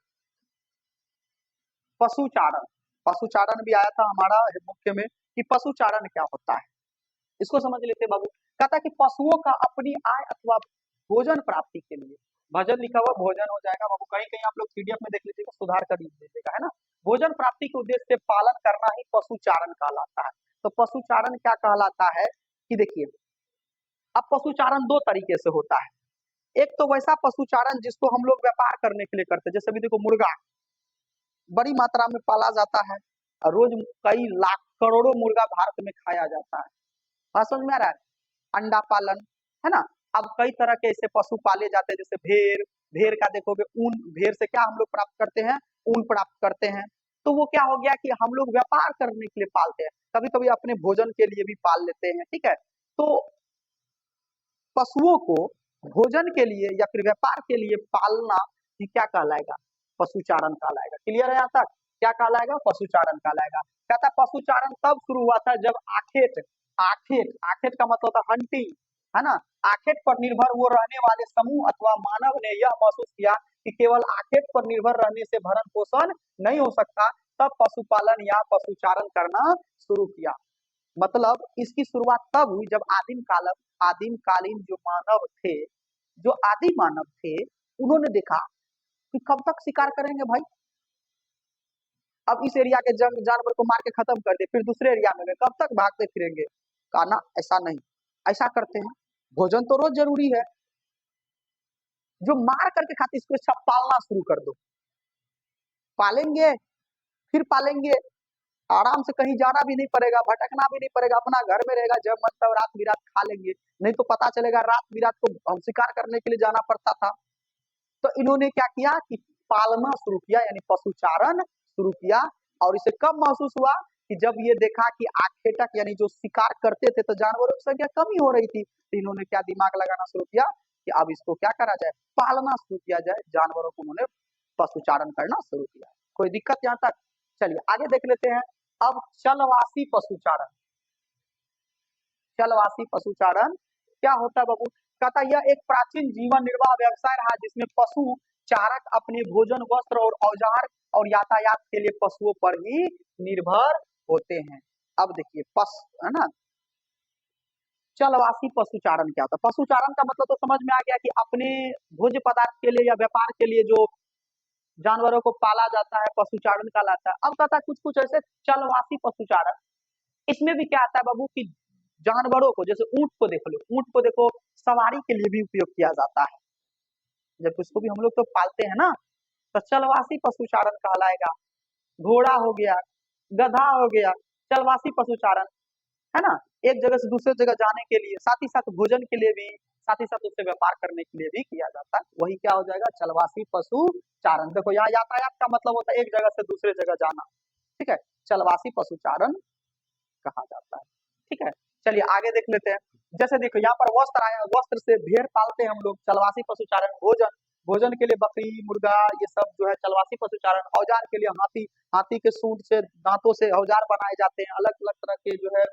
A: पशुचारण। पशुचारण भी आया था हमारा मुख्य में, कि पशुचारण क्या होता है, इसको समझ लेते हैं बाबू। कहता है कि पशुओं का अपनी आय अथवा भोजन प्राप्ति के लिए, भजन लिखा हुआ भोजन हो जाएगा बाबू, कहीं कहीं आप लोग पीडीएफ में देख लीजिएगा, सुधार कर लीजिएगा, है ना? भोजन प्राप्ति के उद्देश्य से पालन करना ही पशुचारण कहलाता है। तो पशुचारण क्या कहलाता है कि देखिए, अब पशुचारण दो तरीके से होता है। एक तो वैसा पशुचारण जिसको हम लोग व्यापार करने के लिए करते हैं, जैसे भी देखो मुर्गा बड़ी मात्रा में पाला जाता है, और रोज कई लाख करोड़ों मुर्गा भारत में खाया जाता है। बात समझ में आ रहा है? अंडा पालन, है ना? अब कई तरह के ऐसे पशु पाले जाते हैं, जैसे भेड़। भेड़ का देखोगे ऊन, भेड़ से क्या हम लोग प्राप्त करते हैं? ऊन प्राप्त करते हैं। तो वो क्या हो गया कि हम लोग व्यापार करने के लिए पालते हैं, कभी कभी अपने भोजन के लिए भी पाल लेते हैं, ठीक है। तो पशुओं को भोजन के लिए या फिर व्यापार के लिए पालना, ये क्या कहलाएगा? पशुचारण कहलाएगा। क्लियर है यहाँ तक? क्या कहलाएगा? पशुचारण कहलाएगा। कहता है पशुचारण तब शुरू हुआ था जब आखेट, आखेट, आखेट का मतलब होता है हंटिंग, है ना? आखेट पर निर्भर वो रहने वाले समूह अथवा मानव ने यह महसूस किया कि केवल आखेट पर निर्भर रहने से भरण पोषण नहीं हो सकता, तब पशुपालन या पशुचारण करना शुरू किया। मतलब इसकी शुरुआत तब हुई जब आदिम कालीन जो मानव थे, जो आदि मानव थे, उन्होंने देखा कि कब तक शिकार करेंगे भाई, अब इस एरिया के जंग जानवर को मार के खत्म कर दे, फिर दूसरे एरिया में गए, कब तक भागते फिरेंगे? कहा ना, ऐसा नहीं, ऐसा करते हैं, भोजन तो रोज जरूरी है, जो मार करके खाते इसको अच्छा पालना शुरू कर दो। पालेंगे, फिर पालेंगे, आराम से कहीं जाना भी नहीं पड़ेगा, भटकना भी नहीं पड़ेगा, अपना घर में रहेगा, जब मन तब रात बिरात खा लेंगे। नहीं तो पता चलेगा रात बिरात को हम शिकार करने के लिए जाना पड़ता था। तो इन्होंने क्या किया कि पालना शुरू किया, यानी पशुचारण शुरू किया। और इसे कब महसूस हुआ कि जब ये देखा कि आखेटक यानी जो शिकार करते थे तो जानवरों की संख्या कमी हो रही थी, तो इन्होंने क्या दिमाग लगाना शुरू किया कि अब इसको क्या करा जाए, पालना शुरू किया जाए। जानवरों को उन्होंने पशुचारण करना शुरू किया। कोई दिक्कत यहाँ तक? चलिए आगे देख लेते हैं। अब चलवासी पशुचारण। चलवासी पशुचारण क्या होता है बाबू? कहता यह एक प्राचीन जीवन निर्वाह व्यवसाय रहा जिसमें पशु चारक अपने भोजन, वस्त्र और औजार और यातायात के लिए पशुओं पर ही निर्भर होते हैं। अब देखिए पशु है ना, चलवासी पशुचारण क्या होता है? पशुचारण का मतलब तो समझ में आ गया कि अपने भोज्य पदार्थ के लिए या व्यापार के लिए जो जानवरों को पाला जाता है पशुचारण कहलाता है। अब कहता है कुछ कुछ ऐसे चलवासी पशुचारण, इसमें भी क्या आता है बाबू कि जानवरों को, जैसे ऊंट को देख लो, ऊंट को देखो सवारी के लिए भी उपयोग किया जाता है, जब उसको भी हम लोग तो पालते हैं ना, तो चलवासी पशुचारण कहलाएगा। घोड़ा हो गया, गधा हो गया, चलवासी पशुचारण है ना, एक जगह से दूसरे जगह जाने के लिए, साथ ही साथ भोजन के लिए भी, साथ ही साथ उससे व्यापार करने के लिए भी किया जाता है। वही क्या हो जाएगा, चलवासी पशुचारण। देखो यहाँ यातायात का मतलब होता है एक जगह से दूसरे जगह जाना, ठीक है, चलवासी पशुचारण कहा जाता है। ठीक है, चलिए आगे देख लेते हैं। जैसे देखो यहाँ पर वस्त्र आया, वस्त्र से भेड़ पालते हैं हम लोग, चलवासी पशुचारण। भोजन, भोजन के लिए बकरी, मुर्गा, ये सब जो है चलवासी पशुचारण। औजार के लिए हाथी, हाथी के सूंड से, दांतों से औजार बनाए जाते हैं, अलग अलग तरह के जो है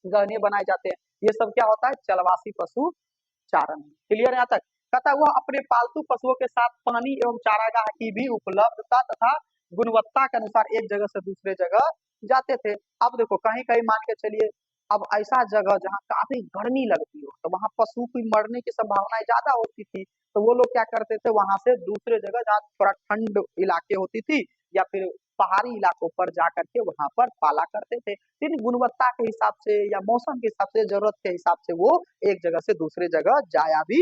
A: गहने बनाए जाते हैं। ये सब क्या होता है, चलवासी पशुचारण। क्लियर है यहाँ तक? कहता है वह अपने पालतू पशुओं के साथ पानी एवं चारागाह की भी उपलब्धता तथा गुणवत्ता के अनुसार एक जगह से दूसरे जगह जाते थे। अब देखो कहीं कहीं मान के चलिए, अब ऐसा जगह जहाँ काफी गर्मी लगती हो, तो वहां पशु की मरने की संभावनाएं ज्यादा होती थी, तो वो लोग क्या करते थे, वहां से दूसरे जगह जहाँ थोड़ा ठंड इलाके होती थी या फिर पहाड़ी इलाकों पर जा करके वहां पर पाला करते थे। फिर गुणवत्ता के हिसाब से या मौसम के हिसाब से, जरूरत के हिसाब से वो एक जगह से दूसरे जगह जाया भी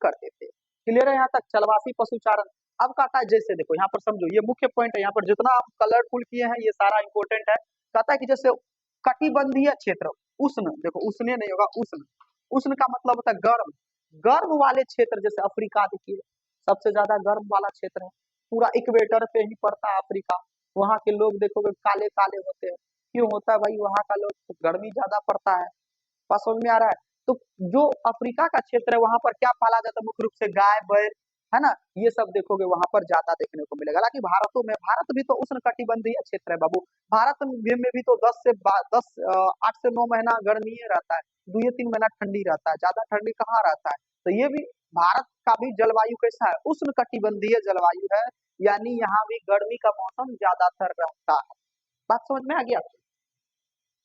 A: करते थे। क्लियर है यहाँ तक, चलवासी पशुचारण। अब कहता है जैसे देखो यहाँ पर समझो, ये मुख्य पॉइंट है, यहाँ पर जितना आप कलरफुल किए हैं ये सारा इंपॉर्टेंट है। कहता है कि जैसे कटिबंधीय क्षेत्र, उष्ण, देखो उष्ण नहीं होगा, उष्ण, उष्ण का मतलब होता है गर्म, गर्म वाले क्षेत्र, जैसे अफ्रीका देखिए सबसे ज्यादा गर्म वाला क्षेत्र है, पूरा इक्वेटर पे ही पड़ता है अफ्रीका। वहां के लोग देखोगे काले काले होते हैं, क्यों होता है भाई, वहां का लोग तो गर्मी ज्यादा पड़ता है। बात समझ में आ रहा है? तो जो अफ्रीका का क्षेत्र है वहां पर क्या पाला जाता है, मुख्य रूप से गाय बैल, है ना, ये सब देखोगे वहां पर ज्यादा देखने को मिलेगा। हालांकि भारतों में, भारत भी तो उष्ण कटिबंधीय क्षेत्र है बाबू, भारत में भी तो 8 से 9 महीना गर्मी ही रहता है, 2 या 3 महीना ठंडी रहता है, ज्यादा ठंडी कहाँ रहता है। तो ये भी भारत का भी जलवायु कैसा है, उष्ण कटिबंधीय जलवायु है, यानी यहाँ भी गर्मी का मौसम ज्यादातर रहता है। बात समझ में आ गया?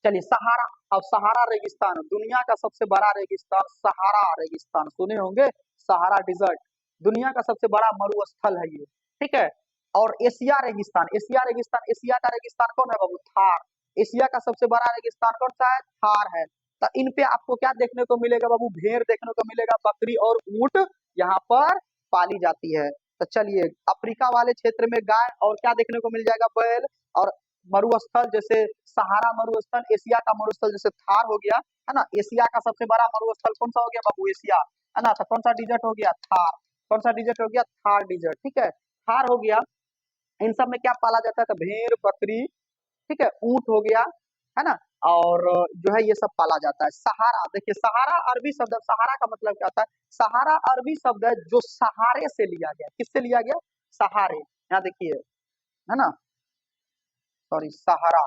A: चलिए सहारा। अब सहारा रेगिस्तान, दुनिया का सबसे बड़ा रेगिस्तान सहारा रेगिस्तान, सुने होंगे, सहारा डिजर्ट, दुनिया का सबसे बड़ा मरुस्थल है ये, ठीक है। और एशिया रेगिस्तान, एशिया रेगिस्तान, एशिया का रेगिस्तान कौन है बाबू, थार। एशिया का सबसे बड़ा रेगिस्तान कौन सा है, थार है। तो इन पे आपको क्या देखने को मिलेगा बाबू, भेड़ देखने को मिलेगा, बकरी और ऊंट यहाँ पर पाली जाती है। तो चलिए अफ्रीका वाले क्षेत्र में गाय और क्या देखने को मिल जाएगा, बैल। और मरुस्थल जैसे सहारा मरुस्थल, एशिया का मरुस्थल जैसे थार हो गया, है ना। एशिया का सबसे बड़ा मरुस्थल कौन सा हो गया बाबू, एशिया, है ना। तो कौन सा डिजर्ट हो गया, थार। कौन सा डिजर्ट हो गया, थार डिजर्ट, ठीक है, थार हो गया। इन सब में क्या पाला जाता है, तो भेड़ बकरी, ठीक है, ऊंट हो गया, है ना। और जो है ये सब पाला जाता है। सहारा, देखिए सहारा अरबी शब्द है, सहारा का मतलब क्या होता है, सहारा अरबी शब्द है जो सहारे से लिया गया, किससे लिया गया, सहारे, यहाँ देखिए, है ना, सॉरी सहारा,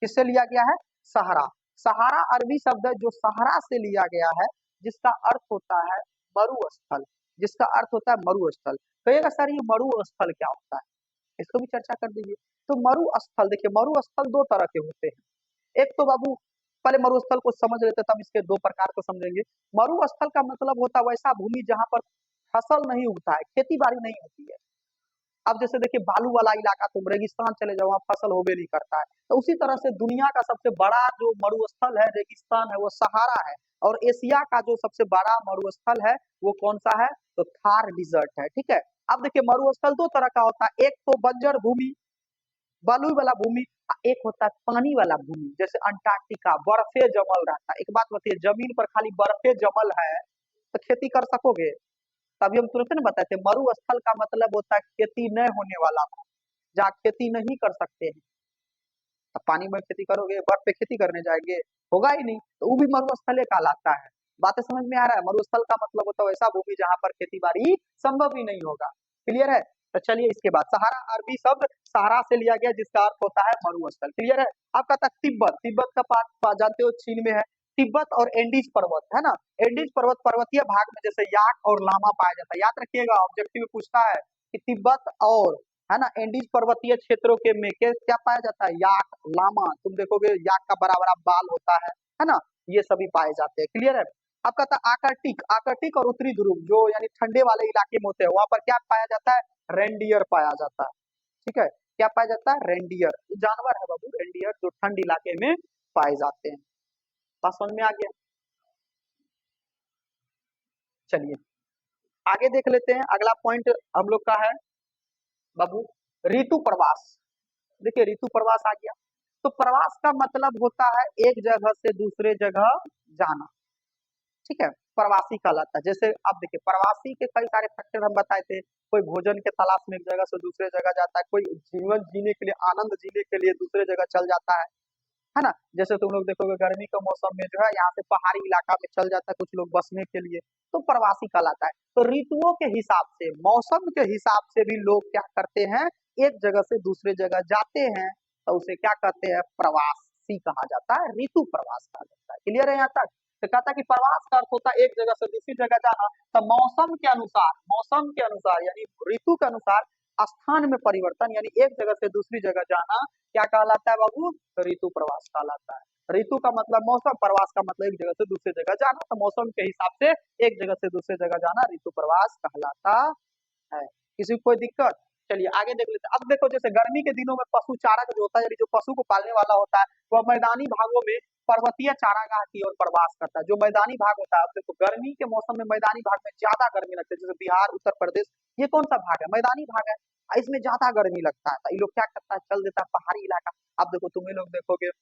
A: किससे लिया गया है, सहारा। सहारा अरबी शब्द है जो सहारा से लिया गया है, जिसका अर्थ होता है मरुस्थल, जिसका अर्थ होता है मरुस्थल। कहिएगा सर ये मरुस्थल क्या होता है, इसको भी चर्चा कर दीजिए। तो मरुस्थल, देखिए मरुस्थल दो तरह के होते हैं। एक तो बाबू पहले मरुस्थल को समझ लेते तब इसके दो प्रकार को समझेंगे। मरुस्थल का मतलब होता है वैसा भूमि जहां पर फसल नहीं उगता है, खेती बाड़ी नहीं होती है। अब जैसे देखिए बालू वाला इलाका, तुम रेगिस्तान चले जाओ वहाँ फसल होबे नहीं करता है। तो उसी तरह से दुनिया का सबसे बड़ा जो मरुस्थल है, रेगिस्तान है, वो सहारा है। और एशिया का जो सबसे बड़ा मरुस्थल है वो कौन सा है, तो थार डिजर्ट है, ठीक है। अब देखिए मरुस्थल दो तरह का होता है, एक तो बंजर भूमि, बालू वाला भूमि, एक होता है पानी वाला भूमि, जैसे अंटार्कटिका बर्फे जमल रहता है। एक बात बताइए, जमीन पर खाली बर्फे जमल है तो खेती कर सकोगे? तभी हम तुरंत ना बताते हैं, मरुस्थल का मतलब होता है खेती न होने वाला, जहाँ खेती नहीं कर सकते हैं। अब पानी में खेती करोगे, बर्फ पे खेती करने जाएंगे, होगा ही नहीं, तो वो भी मरुस्थल कहलाता है। बातें समझ में आ रहा है? मरुस्थल का मतलब होता है वैसा भूमि जहाँ पर खेती बाड़ी संभव ही नहीं होगा। क्लियर है? तो चलिए इसके बाद सहारा, अरबी शब्द सहारा से लिया गया जिसका अर्थ होता है मरुस्थल। क्लियर है? आपका था तिब्बत, तिब्बत का जानते हो चीन में है। तिब्बत और एंडीज पर्वत है ना, एंडीज पर्वत पर्वतीय भाग में जैसे याक और लामा पाया जाता है। याद रखिएगा, ऑब्जेक्टिव में पूछता है कि तिब्बत और, है ना, एंडीज पर्वतीय क्षेत्रों के में क्या पाया जाता है? याक, लामा, तुम देखोगे याक का बड़ा बड़ा बाल होता है ना, ये सभी पाए जाते हैं। क्लियर है? आपका था आर्कटिक, आर्कटिक और उत्तरी ध्रुव जो यानी ठंडे वाले इलाके में होते हैं, वहां पर क्या पाया जाता है? रेंडियर पाया जाता है। ठीक है, क्या पाया जाता है? रेंडियर जानवर है बाबू, रेंडियर जो ठंड इलाके में पाए जाते हैं। बात समझ में आ गया? चलिए आगे देख लेते हैं, अगला पॉइंट हम लोग का है बाबू ऋतु प्रवास। देखिए ऋतु प्रवास आ गया, तो प्रवास का मतलब होता है एक जगह से दूसरे जगह जाना। ठीक है, प्रवासी कहलाता है। जैसे आप देखिए प्रवासी के कई सारे फैक्टर हम बताए थे, कोई भोजन के तलाश में एक जगह से दूसरे जगह जाता है, कोई जीवन जीने के लिए, आनंद जीने के लिए दूसरे जगह चल जाता है ना। जैसे तुम लोग देखोगे गर्मी के मौसम में जो है यहाँ से पहाड़ी इलाका में चल जाता है कुछ लोग बसने के लिए, तो प्रवासी कहलाता है। तो ऋतुओं के हिसाब से, मौसम के हिसाब से भी लोग क्या करते हैं, एक जगह से दूसरे जगह जाते हैं, तो उसे क्या कहते हैं? प्रवासी कहा जाता है, ऋतु प्रवास कहा जाता है। क्लियर है यहाँ तक? तो कहता है कि प्रवास का अर्थ होता है एक जगह से दूसरी जगह जाना, तो मौसम के अनुसार, मौसम के अनुसार यानी ऋतु के अनुसार स्थान में परिवर्तन, यानी एक जगह से दूसरी जगह जाना क्या कहलाता है बाबू? ऋतु प्रवास कहलाता है। ऋतु का मतलब मौसम, प्रवास का मतलब एक जगह से दूसरी जगह जाना, तो मौसम के हिसाब से एक जगह से दूसरी जगह जाना ऋतु प्रवास कहलाता है। किसी को कोई दिक्कत? चलिए आगे देख लेते हैं। अब देखो जैसे गर्मी के दिनों में पशु चारक जो होता है, यानी जो पशु को पालने वाला होता है, वह मैदानी भागों में पर्वतीय चारागाह की ओर प्रवास करता है। जो मैदानी भाग होता है, अब देखो गर्मी के मौसम में मैदानी भाग में ज्यादा गर्मी लगती है, जैसे बिहार, उत्तर प्रदेश, ये कौन सा भाग है? मैदानी भाग है, इसमें ज्यादा गर्मी लगता है, तो ये लोग क्या करता है? चल देता है पहाड़ी इलाका। अब देखो तुम्हें लोग देखोगे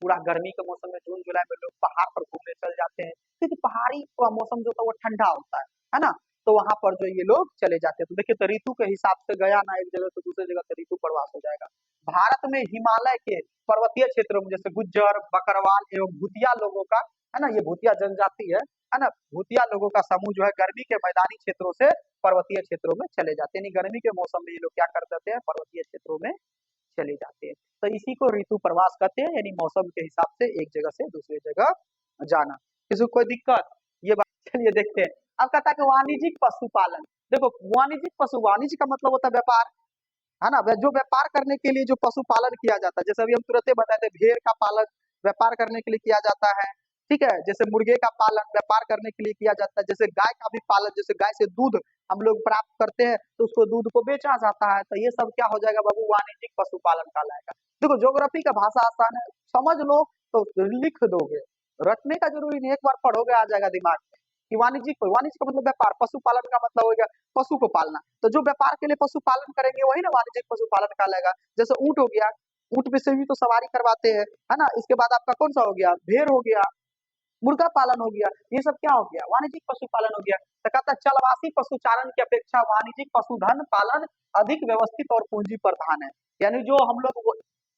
A: पूरा गर्मी के मौसम में जून जुलाई में लोग पहाड़ पर घूमने चल जाते हैं, क्योंकि पहाड़ी का मौसम जो होता है वो ठंडा होता है ना, तो वहां पर जो ये लोग चले जाते हैं। तो देखिए तो ऋतु के हिसाब से गया ना एक जगह से दूसरी जगह, से ऋतु प्रवास हो जाएगा। भारत में हिमालय के पर्वतीय क्षेत्रों में जैसे गुज्जर, बकरवाल एवं भूतिया लोगों का, है ना, ये भूतिया जनजाति है ना, भूतिया लोगों का समूह जो है गर्मी के मैदानी क्षेत्रों से पर्वतीय क्षेत्रों में चले जाते हैं। यानी गर्मी के मौसम में ये लोग क्या कर देते हैं? पर्वतीय क्षेत्रों में चले जाते हैं। तो इसी को ऋतु प्रवास कहते हैं, यानी मौसम के हिसाब से एक जगह से दूसरी जगह जाना। किसी को कोई दिक्कत? ये बात चलिए देखते हैं। अब कहता है कि वाणिज्यिक पशुपालन। देखो वाणिज्यिक पशु, वाणिज्य का मतलब होता है व्यापार, है ना, जो व्यापार करने के लिए जो पशुपालन किया जाता है, जैसे अभी हम तुरंत बताए थे भेड़ का पालन व्यापार करने के लिए किया जाता है। ठीक है, जैसे मुर्गे का पालन व्यापार करने के लिए किया जाता है, जैसे गाय का भी पालन, जैसे गाय से दूध हम लोग प्राप्त करते हैं तो उसको दूध को बेचा जाता है, तो ये सब क्या हो जाएगा बाबू? वाणिज्यिक पशुपालन कहलाएगा। देखो ज्योग्राफी का भाषा आसान है, समझ लो तो लिख दोगे, रटने का जरूरी नहीं, एक बार पढ़ोगे आ जाएगा दिमाग में कि वाणिज्यिक, वाणिज्य का मतलब व्यापार, पशुपालन का मतलब हो गया पशु को पालना, तो जो व्यापार के लिए पशुपालन करेंगे वही ना वाणिज्यिक पशुपालन कहलाएगा। जैसे ऊंट हो गया, ऊंट पे से भी तो सवारी करवाते हैं, है ना। इसके बाद आपका कौन सा हो गया? भेड़ हो गया, मुर्गा पालन हो गया, ये सब क्या हो गया? वाणिज्यिक पशुपालन हो गया। तो कहता है चलवासी पशुचारण की अपेक्षा वाणिज्यिक पशुधन पालन अधिक व्यवस्थित और पूंजी प्रधान है। यानी जो हम लोग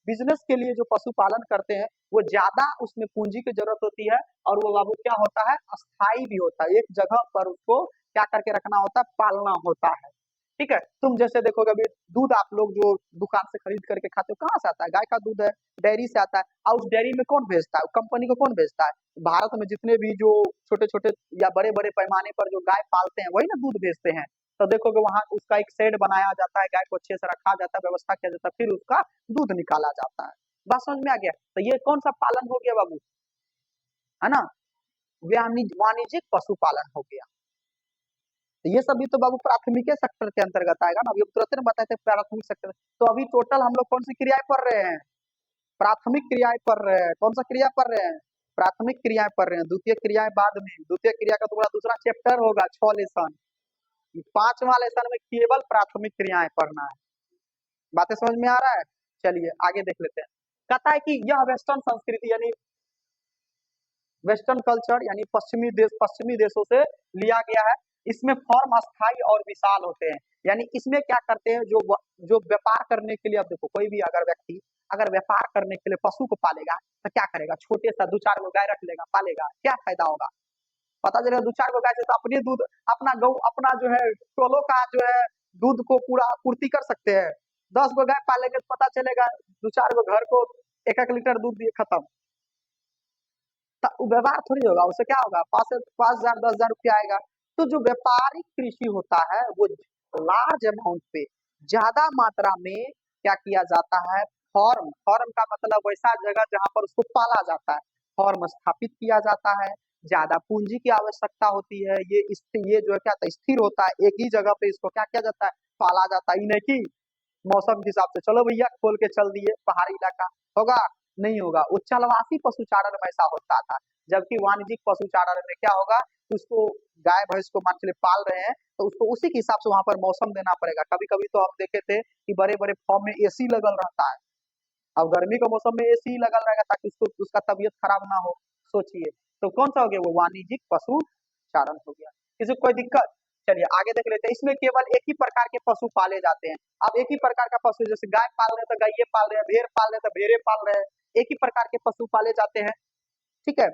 A: बिजनेस के लिए जो पशुपालन करते हैं वो ज्यादा उसमें पूंजी की जरूरत होती है, और वो बाबू क्या होता है? अस्थाई भी होता है, एक जगह पर उसको क्या करके रखना होता है? पालना होता है। ठीक है, तुम जैसे देखोगे अभी दूध आप लोग जो दुकान से खरीद करके खाते हो, कहाँ से आता है? गाय का दूध है, डेयरी से आता है, और उस डेयरी में कौन भेजता है? कंपनी को कौन भेजता है? भारत में जितने भी जो छोटे छोटे या बड़े बड़े पैमाने पर जो गाय पालते हैं वही ना दूध भेजते हैं। तो देखोगे वहां उसका एक शेड बनाया जाता है, गाय को अच्छे से रखा जाता है, व्यवस्था किया जाता है, फिर उसका दूध निकाला जाता है। बात समझ में आ गया? तो ये कौन सा पालन हो गया बाबू? है ना, वाणिज्यिक पशुपालन हो गया। तो ये सब भी तो बाबू प्राथमिक सेक्टर के अंतर्गत आएगा ना, अभी हम तुरंत ने बताए थे प्राथमिक सेक्टर। तो अभी टोटल हम लोग कौन सी क्रियाएं पढ़ रहे हैं? प्राथमिक क्रियाएं पढ़ रहे हैं। कौन सा क्रिया पढ़ रहे हैं? प्राथमिक क्रियाएं पढ़ रहे हैं, द्वितीय क्रियाएं बाद में, द्वितीय क्रिया का तुम्हारा दूसरा चैप्टर होगा 6 लेसन। ये 5वां लेसन में केवल प्राथमिक क्रियाएं पढ़ना है। बातें समझ में आ रहा है? चलिए आगे देख लेते हैं। कहता है कि यह वेस्टर्न संस्कृति यानी वेस्टर्न कल्चर यानी पश्चिमी देशों से लिया गया है। इसमें फॉर्म अस्थाई और विशाल होते हैं। यानी इसमें क्या करते हैं, जो व्यापार करने के लिए, अब देखो कोई भी अगर व्यक्ति अगर व्यापार करने के लिए पशु को पालेगा तो क्या करेगा, छोटे सा 2-4 गो गाय रख लेगा, पालेगा, क्या फायदा होगा? पता चलेगा 2-4 गो गाय से तो अपने दूध, अपना गौ, अपना जो है टोलों का जो है दूध को पूरा पूर्ति कर सकते हैं। 10 गो गाय पालेंगे तो पता चलेगा 2-4 गो घर को 1-1 लीटर दूध दिए खत्म। व्यवहार थोड़ी होगा, उससे क्या होगा, 5,000 10,000 रुपया आएगा। तो जो व्यापारिक कृषि होता है वो लार्ज अमाउंट पे ज्यादा मात्रा में क्या किया जाता है, फॉर्म फॉर्म का मतलब वैसा जगह जहां पर उसको पाला जाता है, फॉर्म स्थापित किया जाता है। ज्यादा पूंजी की आवश्यकता होती है। ये जो है क्या स्थिर होता है, एक ही जगह पे इसको क्या किया जाता है, पाला जाता है। नहीं कि मौसम के हिसाब से चलो भैया खोल के चल दिए, पहाड़ी इलाका होगा, नहीं होगा। वो चलवासी पशुचारण में ऐसा होता था। जबकि वाणिज्यिक पशुचारण में क्या होगा, उसको गाय भैंस को मान चलिए पाल रहे हैं तो उसको उसी के हिसाब से वहां पर मौसम देना पड़ेगा। कभी कभी तो हम देखे थे कि बड़े बड़े फॉर्म में एसी लगल रहता है। अब गर्मी के मौसम में एसी लगल रहेगा ताकि उसको उसका तबीयत खराब ना हो। सोचिए, तो कौन सा हो गया, वो वाणिज्यिक पशु चारण हो गया। किसी को कोई दिक्कत? चलिए आगे देख लेते हैं। इसमें केवल एक ही प्रकार के पशु पाले जाते हैं। अब एक ही प्रकार का पशु, जैसे गाय पाल रहे हैं तो गाये पाल रहे हैं, भेड़ पाल रहे हैं तो भेड़े पाल रहे हैं, एक ही प्रकार के पशु पाले जाते हैं। ठीक है,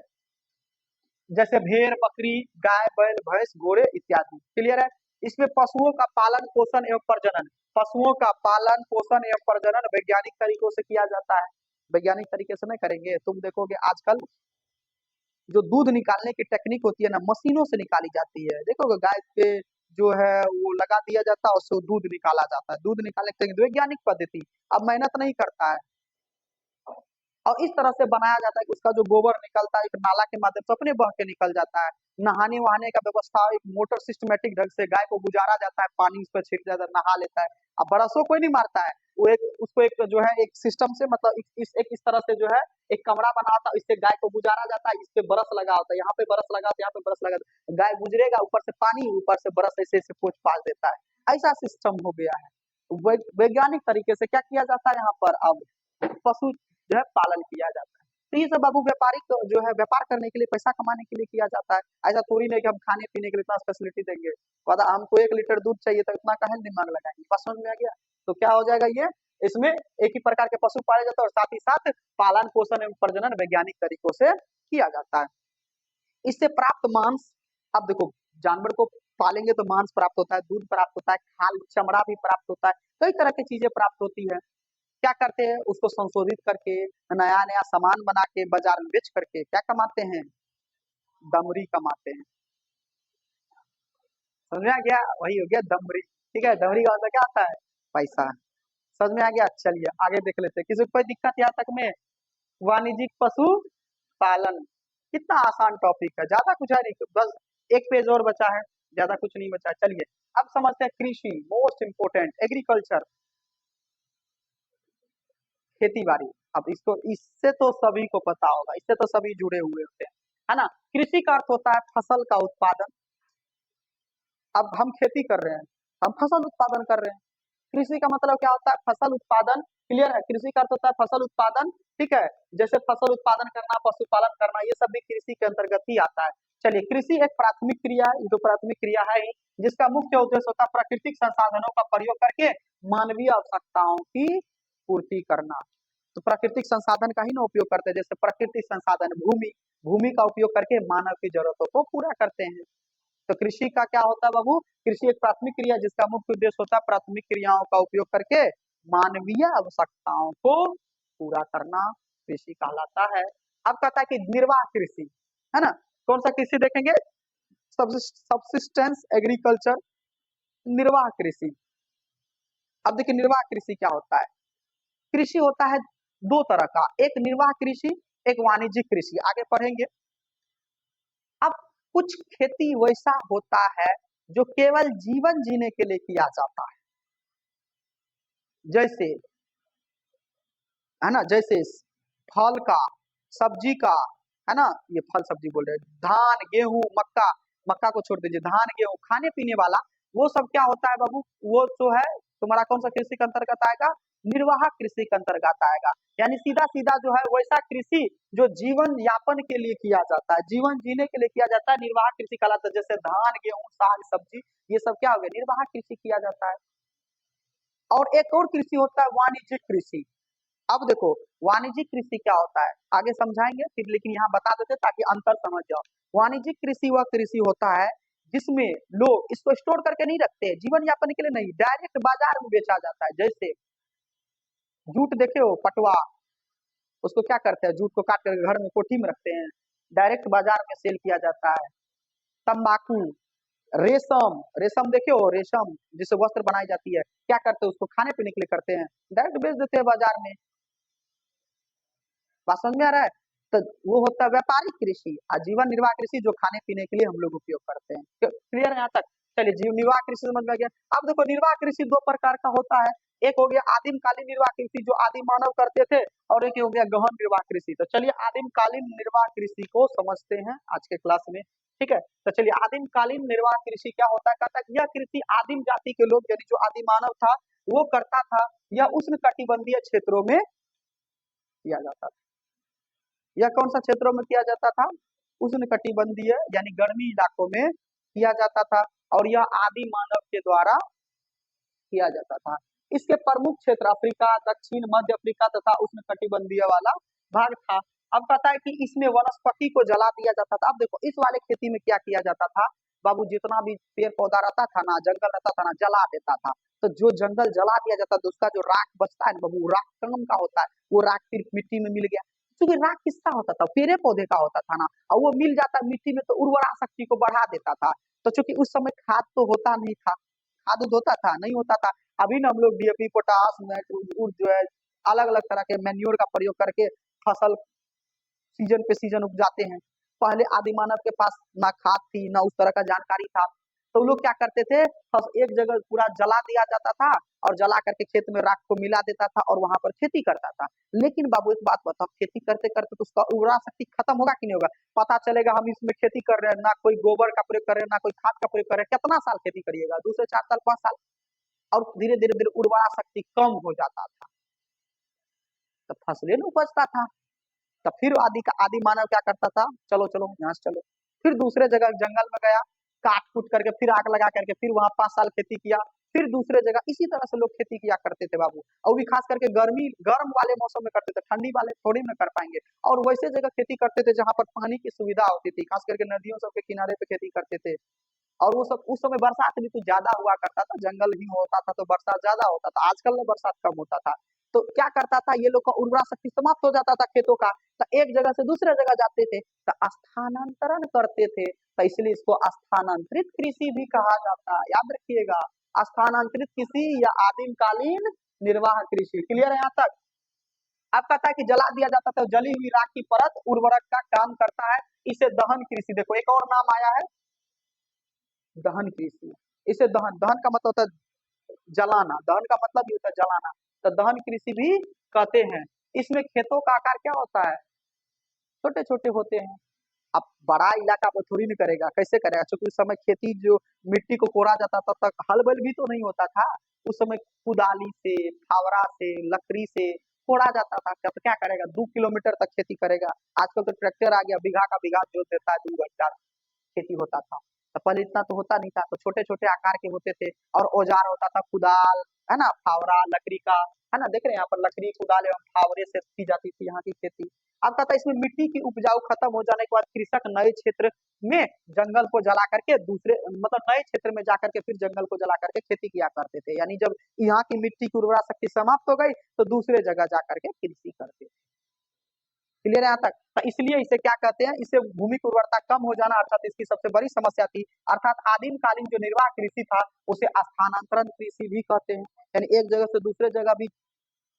A: जैसे भेड़, बकरी, गाय, बैल, भैंस, घोड़े इत्यादि। क्लियर है? इसमें पशुओं का पालन पोषण एवं प्रजनन, पशुओं का पालन पोषण एवं प्रजनन वैज्ञानिक तरीकों से किया जाता है। वैज्ञानिक तरीके से नहीं करेंगे, तुम देखोगे आजकल जो दूध निकालने की टेक्निक होती है ना, मशीनों से निकाली जाती है। देखोगे गाय पे जो है वो लगा दिया जाता है, उससे दूध निकाला जाता है। दूध निकालने की वैज्ञानिक पद्धति, अब मेहनत नहीं करता है। और इस तरह से बनाया जाता है कि उसका जो गोबर निकलता है एक नाला के माध्यम से अपने बह के निकल जाता है। नहाने वहाने का व्यवस्था एक मोटर सिस्टमेटिक ढंग से गाय को गुजारा जाता है, पानी उस पर छिड़क जाता है, नहा लेता है। अब बरसों कोई नहीं मारता है, वो एक उसको एक जो है एक सिस्टम से, मतलब इस तरह से जो है एक कमरा बना होता है, इससे गाय को गुजारा जाता है। इस पे बरस लगा होता है, यहाँ पे बरस लगा होता है, यहाँ पे बरस लगा होता है। गाय गुजरेगा, ऊपर से पानी, ऊपर से बरस ऐसे ऐसे पोंछ पाछ देता है। ऐसा सिस्टम हो गया है। वैज्ञानिक तरीके से क्या किया जाता है यहाँ पर, अब पशु जो है पालन किया जाता है। तो ये सब बाबू व्यापारिक तो जो है व्यापार करने के लिए, पैसा कमाने के लिए किया जाता है। ऐसा थोड़ी नहीं कि हम खाने पीने के लिए इतना फैसिलिटी देंगे, पता हमको 1 लीटर दूध चाहिए तो इतना कहें दिमाग लगाएंगे। बात समझ में आ गया? तो क्या हो जाएगा ये, इसमें एक ही प्रकार के पशु पाले जाते हैं और साथ ही साथ पालन पोषण एवं प्रजनन वैज्ञानिक तरीकों से किया जाता है। इससे प्राप्त मांस, अब देखो जानवर को पालेंगे तो मांस प्राप्त होता है, दूध प्राप्त होता है, खाल चमड़ा भी प्राप्त होता है, कई तरह की चीजें प्राप्त होती है। क्या करते हैं, उसको संशोधित करके नया नया सामान बना के बाजार में बेच करके क्या कमाते हैं, दमरी कमाते हैं। समझ में आ गया? वही हो गया दमरी। ठीक है, दमरी का मतलब क्या आता है, पैसा। समझ में आ गया? चलिए आगे देख लेते हैं। किसी को कोई दिक्कत यहाँ तक में? वाणिज्यिक पशु पालन कितना आसान टॉपिक है, ज्यादा कुछ है नहीं, बस एक पेज और बचा है, ज्यादा कुछ नहीं बचा है। चलिए अब समझते हैं कृषि, मोस्ट इंपोर्टेंट, एग्रीकल्चर, खेती बाड़ी। अब इसको, इससे तो सभी को पता होगा, इससे तो सभी जुड़े हुए होते हैं, है ना। कृषि का अर्थ होता है फसल का उत्पादन। अब हम खेती कर रहे हैं, हम फसल उत्पादन कर रहे हैं। कृषि का मतलब क्या होता है, फसल उत्पादन। क्लियर है? कृषि का अर्थ होता है फसल उत्पादन। ठीक है, जैसे फसल उत्पादन करना, पशुपालन करना, ये सब भी कृषि के अंतर्गत ही आता है। चलिए, कृषि एक प्राथमिक क्रिया है, ये तो प्राथमिक क्रिया है ही, जिसका मुख्य उद्देश्य होता है प्राकृतिक संसाधनों का प्रयोग करके मानवीय आवश्यकताओं की पूर्ति करना। तो प्राकृतिक संसाधन का ही ना उपयोग करते हैं, जैसे प्राकृतिक संसाधन भूमि, भूमि का उपयोग करके मानव की जरूरतों को पूरा करते हैं। तो कृषि का क्या होता है बाबू, कृषि एक प्राथमिक क्रिया जिसका मुख्य उद्देश्य होता है प्राथमिक क्रियाओं का उपयोग करके मानवीय आवश्यकताओं को पूरा करना, कृषि कहलाता है। अब कहता है कि निर्वाह कृषि, है ना। कौन सा कृषि देखेंगे, सबसिस्टेंस एग्रीकल्चर, निर्वाह कृषि। अब देखिए निर्वाह कृषि क्या होता है। कृषि होता है दो तरह का, एक निर्वाह कृषि, एक वाणिज्यिक कृषि, आगे पढ़ेंगे। अब कुछ खेती वैसा होता है जो केवल जीवन जीने के लिए किया जाता है, जैसे, है ना, जैसे फल का, सब्जी का, है ना, ये फल सब्जी बोल रहे हैं, धान गेहूं मक्का, मक्का को छोड़ दीजिए, धान गेहूं खाने पीने वाला वो सब क्या होता है बाबू, वो जो है तुम्हारा कौन सा कृषि के अंतर्गत आएगा, निर्वाह कृषि के अंतर्गत आएगा। यानी सीधा सीधा जो है वैसा कृषि जो जीवन यापन के लिए किया जाता है, जीवन जीने के लिए किया जाता है, निर्वाह कृषि कहलाता है। जैसे धान गेहूं साग सब्जी ये सब क्या हो गया, निर्वाह कृषि किया जाता है। और एक और कृषि होता है वाणिज्यिक कृषि। अब देखो वाणिज्यिक कृषि क्या होता है आगे समझाएंगे फिर, लेकिन यहाँ बता देते ताकि अंतर समझ जाओ। वाणिज्यिक कृषि वह कृषि होता है जिसमें लोग इसको स्टोर करके नहीं रखते, जीवन यापन के लिए नहीं, डायरेक्ट बाजार में बेचा जाता है। जैसे जूट देखे हो, पटवा, उसको क्या करते हैं, जूट को काट कर घर में कोठी में रखते हैं, डायरेक्ट बाजार में सेल किया जाता है। तंबाकू, रेशम, रेशम देखे हो, रेशम जिससे वस्त्र बनाई जाती है, क्या करते हैं उसको खाने पीने के लिए करते हैं, डायरेक्ट बेच देते हैं बाजार में। बात समझ में आ रहा है। तो वो होता है व्यापारिक कृषि, आजीवन निर्वाह कृषि जो खाने पीने के लिए हम लोग उपयोग करते हैं। क्लियर है यहाँ तक। चलिए जीव निर्वाह कृषि समझ में आ गया। अब देखो निर्वाह कृषि दो प्रकार का होता है, एक हो गया आदिम कालीन निर्वाह कृषि जो आदि मानव करते थे, और एक हो गया गहन निर्वाह कृषि। तो चलिए आदिम कालीन निर्वाह कृषि को समझते हैं आज के क्लास में, ठीक है। तो चलिए आदिम कालीन निर्वाह कृषि क्या होता है, कहता है कि यह कृषि आदिम जाति के लोग यानी जो आदि मानव था वो करता था, यह उष्ण कटिबंधीय क्षेत्रों में किया जाता था। यह कौन सा क्षेत्रों में किया जाता था, उष्ण कटिबंधीय यानी गर्मी इलाकों में किया जाता था, और यह आदि मानव के द्वारा किया जाता था। इसके प्रमुख क्षेत्र अफ्रीका, दक्षिण मध्य अफ्रीका तथा उष्ण कटिबंधीय वाला भाग था। अब पता है कि इसमें वनस्पति को जला दिया जाता था। अब देखो इस वाले खेती में क्या किया जाता था बाबू, जितना भी पेड़ पौधा रहता था ना, जंगल रहता था ना, जला देता था। तो जो जंगल जला दिया जाता तो उसका जो राख बचता है ना बाबू, राख काम का होता है, वो राख फिर मिट्टी में मिल गया। क्योंकि राख किसका होता था, पेड़े पौधे का होता था ना, और वो मिल जाता मिट्टी में तो उर्वरा शक्ति को बढ़ा देता था। तो चूंकि उस समय खाद तो होता नहीं था, खाद होता था नहीं होता था। अभी ना हम लोग डीएपी पोटास जो है अलग अलग तरह के मैन्योर का प्रयोग करके फसल सीजन पे सीजन उपजाते हैं। पहले आदि मानव के पास ना खाद थी ना उस तरह का जानकारी था, तो लोग क्या करते थे, एक जगह पूरा जला दिया जाता था और जला करके खेत में राख को मिला देता था और वहां पर खेती करता था। लेकिन बाबू एक बात बताओ, खेती करते करते तो उसका उर्वरा शक्ति खत्म होगा कि नहीं होगा। पता चलेगा हम इसमें खेती कर रहे हैं, ना कोई गोबर का प्रयोग कर रहे हैं ना कोई खाद का प्रयोग कर रहे हैं, कितना साल खेती करिएगा, 2 से 4 साल 5 साल, और धीरे धीरे धीरे उर्वरा शक्ति कम हो जाता था, तो फसलें नहीं उपजता था। तब फिर आदि मानव क्या करता था, चलो चलो यहाँ से चलो, फिर दूसरे जगह जंगल में गया, काट कूट करके फिर आग लगा करके फिर वहां 5 साल खेती किया, फिर दूसरे जगह इसी तरह से लोग खेती किया करते थे बाबू। और भी खास करके गर्मी गर्म वाले मौसम में करते थे, ठंडी वाले थोड़ी ना कर पाएंगे। और वैसे जगह खेती करते थे जहां पर पानी की सुविधा होती थी, खास करके नदियों सब के किनारे पे खेती करते थे। और वो सब उस समय बरसात भी तो ज्यादा हुआ करता था, जंगल ही होता था तो बरसात ज्यादा होता था, आजकल में बरसात कम होता था। तो क्या करता था, ये लोग का उर्वरा शक्ति समाप्त हो जाता था खेतों का, तो एक जगह से दूसरे जगह जाते थे, तो स्थानांतरण करते थे। तो इसलिए इसको स्थानांतरित कृषि भी कहा जाता है, याद रखिएगा। स्थानांतरित कृषि या आदिम कालीन निर्वाह कृषि। क्लियर है यहाँ तक। अब कहता है कि जला दिया जाता था, जली हुई राख की परत उर्वरक का काम करता है, इसे दहन कृषि, देखो एक और नाम आया है दहन कृषि। इसे दहन, दहन का मतलब होता है जलाना, दहन का मतलब भी होता है जलाना, तो दहन कृषि भी कहते हैं। इसमें खेतों का आकार क्या होता है, छोटे छोटे होते हैं। अब बड़ा इलाका पर थोड़ी नहीं करेगा, कैसे करेगा, क्योंकि उस समय खेती जो मिट्टी को कोड़ा जाता तब तक हल बैल भी तो नहीं होता था। उस समय कुदाली से, फावड़ा से, लकड़ी से कोड़ा जाता था। क्या तो क्या करेगा, 2 किलोमीटर तक खेती करेगा। आजकल तो ट्रैक्टर आ गया, बीघा का बीघा जोत देता है, 2 घंटा खेती होता था। तो पहले इतना तो होता नहीं था, तो छोटे छोटे आकार के होते थे। और औजार होता था कुदाल, है ना, फावड़ा लकड़ी का, है ना, देख रहे हैं यहाँ पर लकड़ी कुदाल एवं फावड़े से की जाती थी यहाँ की खेती। अब कहता है इसमें मिट्टी की उपजाऊ खत्म हो जाने के बाद कृषक नए क्षेत्र में जंगल को जला करके दूसरे मतलब नए क्षेत्र में जाकर के फिर जंगल को जला करके खेती किया करते थे। यानी जब यहाँ की मिट्टी की उर्वरा शक्ति समाप्त हो गई तो दूसरे जगह जाकर के कृषि करते थे। क्लियर है यहाँ तक। तो इसलिए इसे क्या कहते हैं, इसे भूमि की उर्वरता कम हो जाना अर्थात इसकी सबसे बड़ी समस्या थी। अर्थात आदिम कालीन जो निर्वाह कृषि था उसे स्थानांतरण कृषि भी कहते हैं। यानी एक जगह से दूसरे जगह भी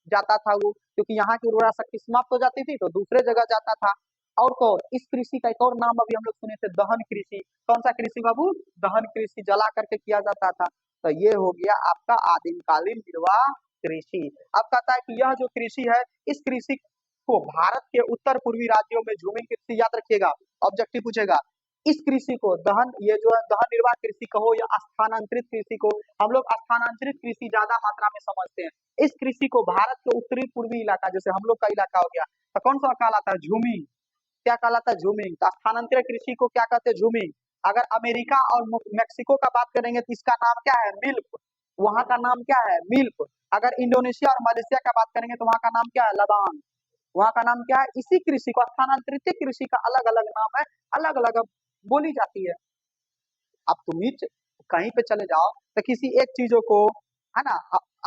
A: जाता था वो, क्योंकि यहाँ की उर्वरा शक्ति समाप्त हो जाती थी तो दूसरे जगह जाता था। और कौन, इस कृषि का एक और नाम अभी हम लोग सुने थे, दहन कृषि। कौन सा कृषि बाबू, दहन कृषि, जला करके किया जाता था। तो ये हो गया आपका आदिम कालीन निर्वाह कृषि। अब कहता है कि यह जो कृषि है, इस कृषि को भारत के उत्तर पूर्वी राज्यों में झूमिंग कृषि, याद रखिएगा ऑब्जेक्टिव पूछेगा, इस कृषि को दहन, ये जो है दहन निर्वाह कृषि कहो या स्थानांतरित कृषि को, हम लोग स्थानांतरित कृषि ज्यादा मात्रा में समझते हैं। इस कृषि को भारत के उत्तरी पूर्वी इलाका, जैसे हम लोग का इलाका हो गया, तो कौन सा कहलाता है, झूमिंग। क्या कहलाता है, झूमिंग। तो स्थानांतरित कृषि को क्या कहते हैं, झूमिंग। अगर अमेरिका और मेक्सिको का बात करेंगे तो इसका नाम क्या है, मिल्क। वहां का नाम क्या है, मिल्क। अगर इंडोनेशिया और मलेशिया का बात करेंगे तो वहां का नाम क्या है, लबान। वहां का नाम क्या है, इसी कृषि को स्थानांतरित कृषि का अलग अलग नाम है, अलग अलग बोली जाती है। अब तुम ही कहीं पे चले जाओ तो किसी एक चीजों को, है ना,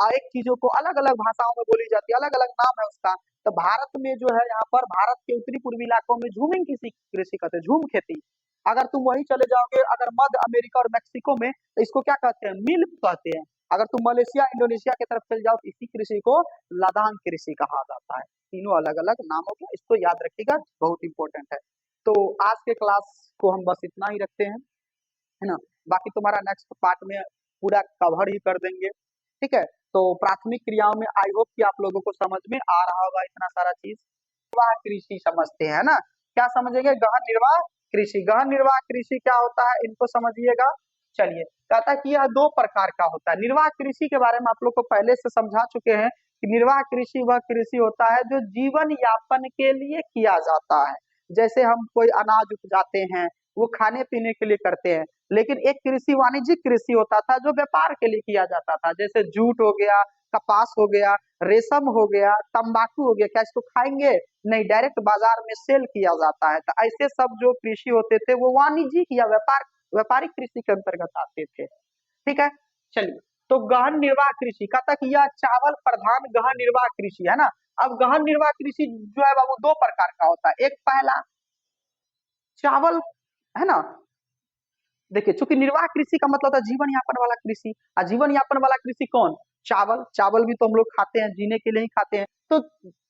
A: एक चीजों को अलग अलग भाषाओं में बोली जाती है, अलग अलग नाम है उसका। तो भारत में जो है, यहाँ पर भारत के उत्तरी पूर्वी इलाकों में झूमिंग कृषि कृषि कहते हैं, झूम खेती। अगर तुम वहीं चले जाओगे, अगर मध्य अमेरिका और मैक्सिको में, तो इसको क्या कहते हैं, मिल्क कहते हैं। अगर तुम मलेशिया इंडोनेशिया की तरफ चले जाओ तो इसी कृषि को लदान कृषि कहा जाता है। तीनों अलग अलग नाम हो गया, इसको याद रखिएगा, बहुत इंपॉर्टेंट है। तो आज के क्लास को हम बस इतना ही रखते हैं, है ना। बाकी तुम्हारा नेक्स्ट पार्ट में पूरा कवर ही कर देंगे, ठीक है। तो प्राथमिक क्रियाओं में आई होप कि आप लोगों को समझ में आ रहा होगा इतना सारा चीज। निर्वाह कृषि समझते हैं ना, क्या समझेंगे, गहन निर्वाह कृषि। गहन निर्वाह कृषि क्या होता है, इनको समझिएगा। चलिए, कहता है कि यह दो प्रकार का होता है। निर्वाह कृषि के बारे में आप लोग को पहले से समझा चुके हैं कि निर्वाह कृषि वह कृषि होता है जो जीवन यापन के लिए किया जाता है। जैसे हम कोई अनाज उपजाते हैं, वो खाने पीने के लिए करते हैं। लेकिन एक कृषि वाणिज्यिक कृषि होता था जो व्यापार के लिए किया जाता था, जैसे जूट हो गया, कपास हो गया, रेशम हो गया, तंबाकू हो गया। क्या इसको खाएंगे, नहीं, डायरेक्ट बाजार में सेल किया जाता है। तो ऐसे सब जो कृषि होते थे वो वाणिज्यिक या व्यापारिक कृषि के अंतर्गत आते थे, ठीक है। चलिए, तो गहन निर्वाह कृषि का तक यह चावल प्रधान गहन निर्वाह कृषि है ना। अब गहन निर्वाह कृषि जो है बाबू दो प्रकार का होता है। एक पहला चावल, है ना। देखिए, चूंकि निर्वाह कृषि का मतलब था जीवन यापन वाला कृषि, और जीवन यापन वाला कृषि कौन, चावल। चावल भी तो हम लोग खाते हैं, जीने के लिए ही खाते हैं। तो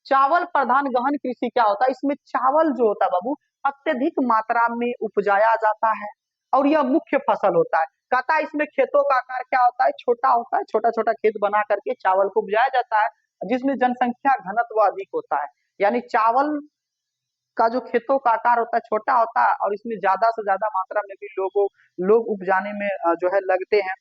A: चावल प्रधान गहन कृषि क्या होता है, इसमें चावल जो होता है बाबू अत्यधिक मात्रा में उपजाया जाता है, और यह मुख्य फसल होता है। कहता है इसमें खेतों का आकार क्या होता है, छोटा होता है, छोटा छोटा खेत बना करके चावल को उपजाया जाता है, जिसमें जनसंख्या घनत्व अधिक होता है। यानी चावल का जो खेतों का आकार होता है छोटा होता है, और इसमें ज्यादा से ज्यादा मात्रा में भी लोग उपजाने में जो है लगते हैं।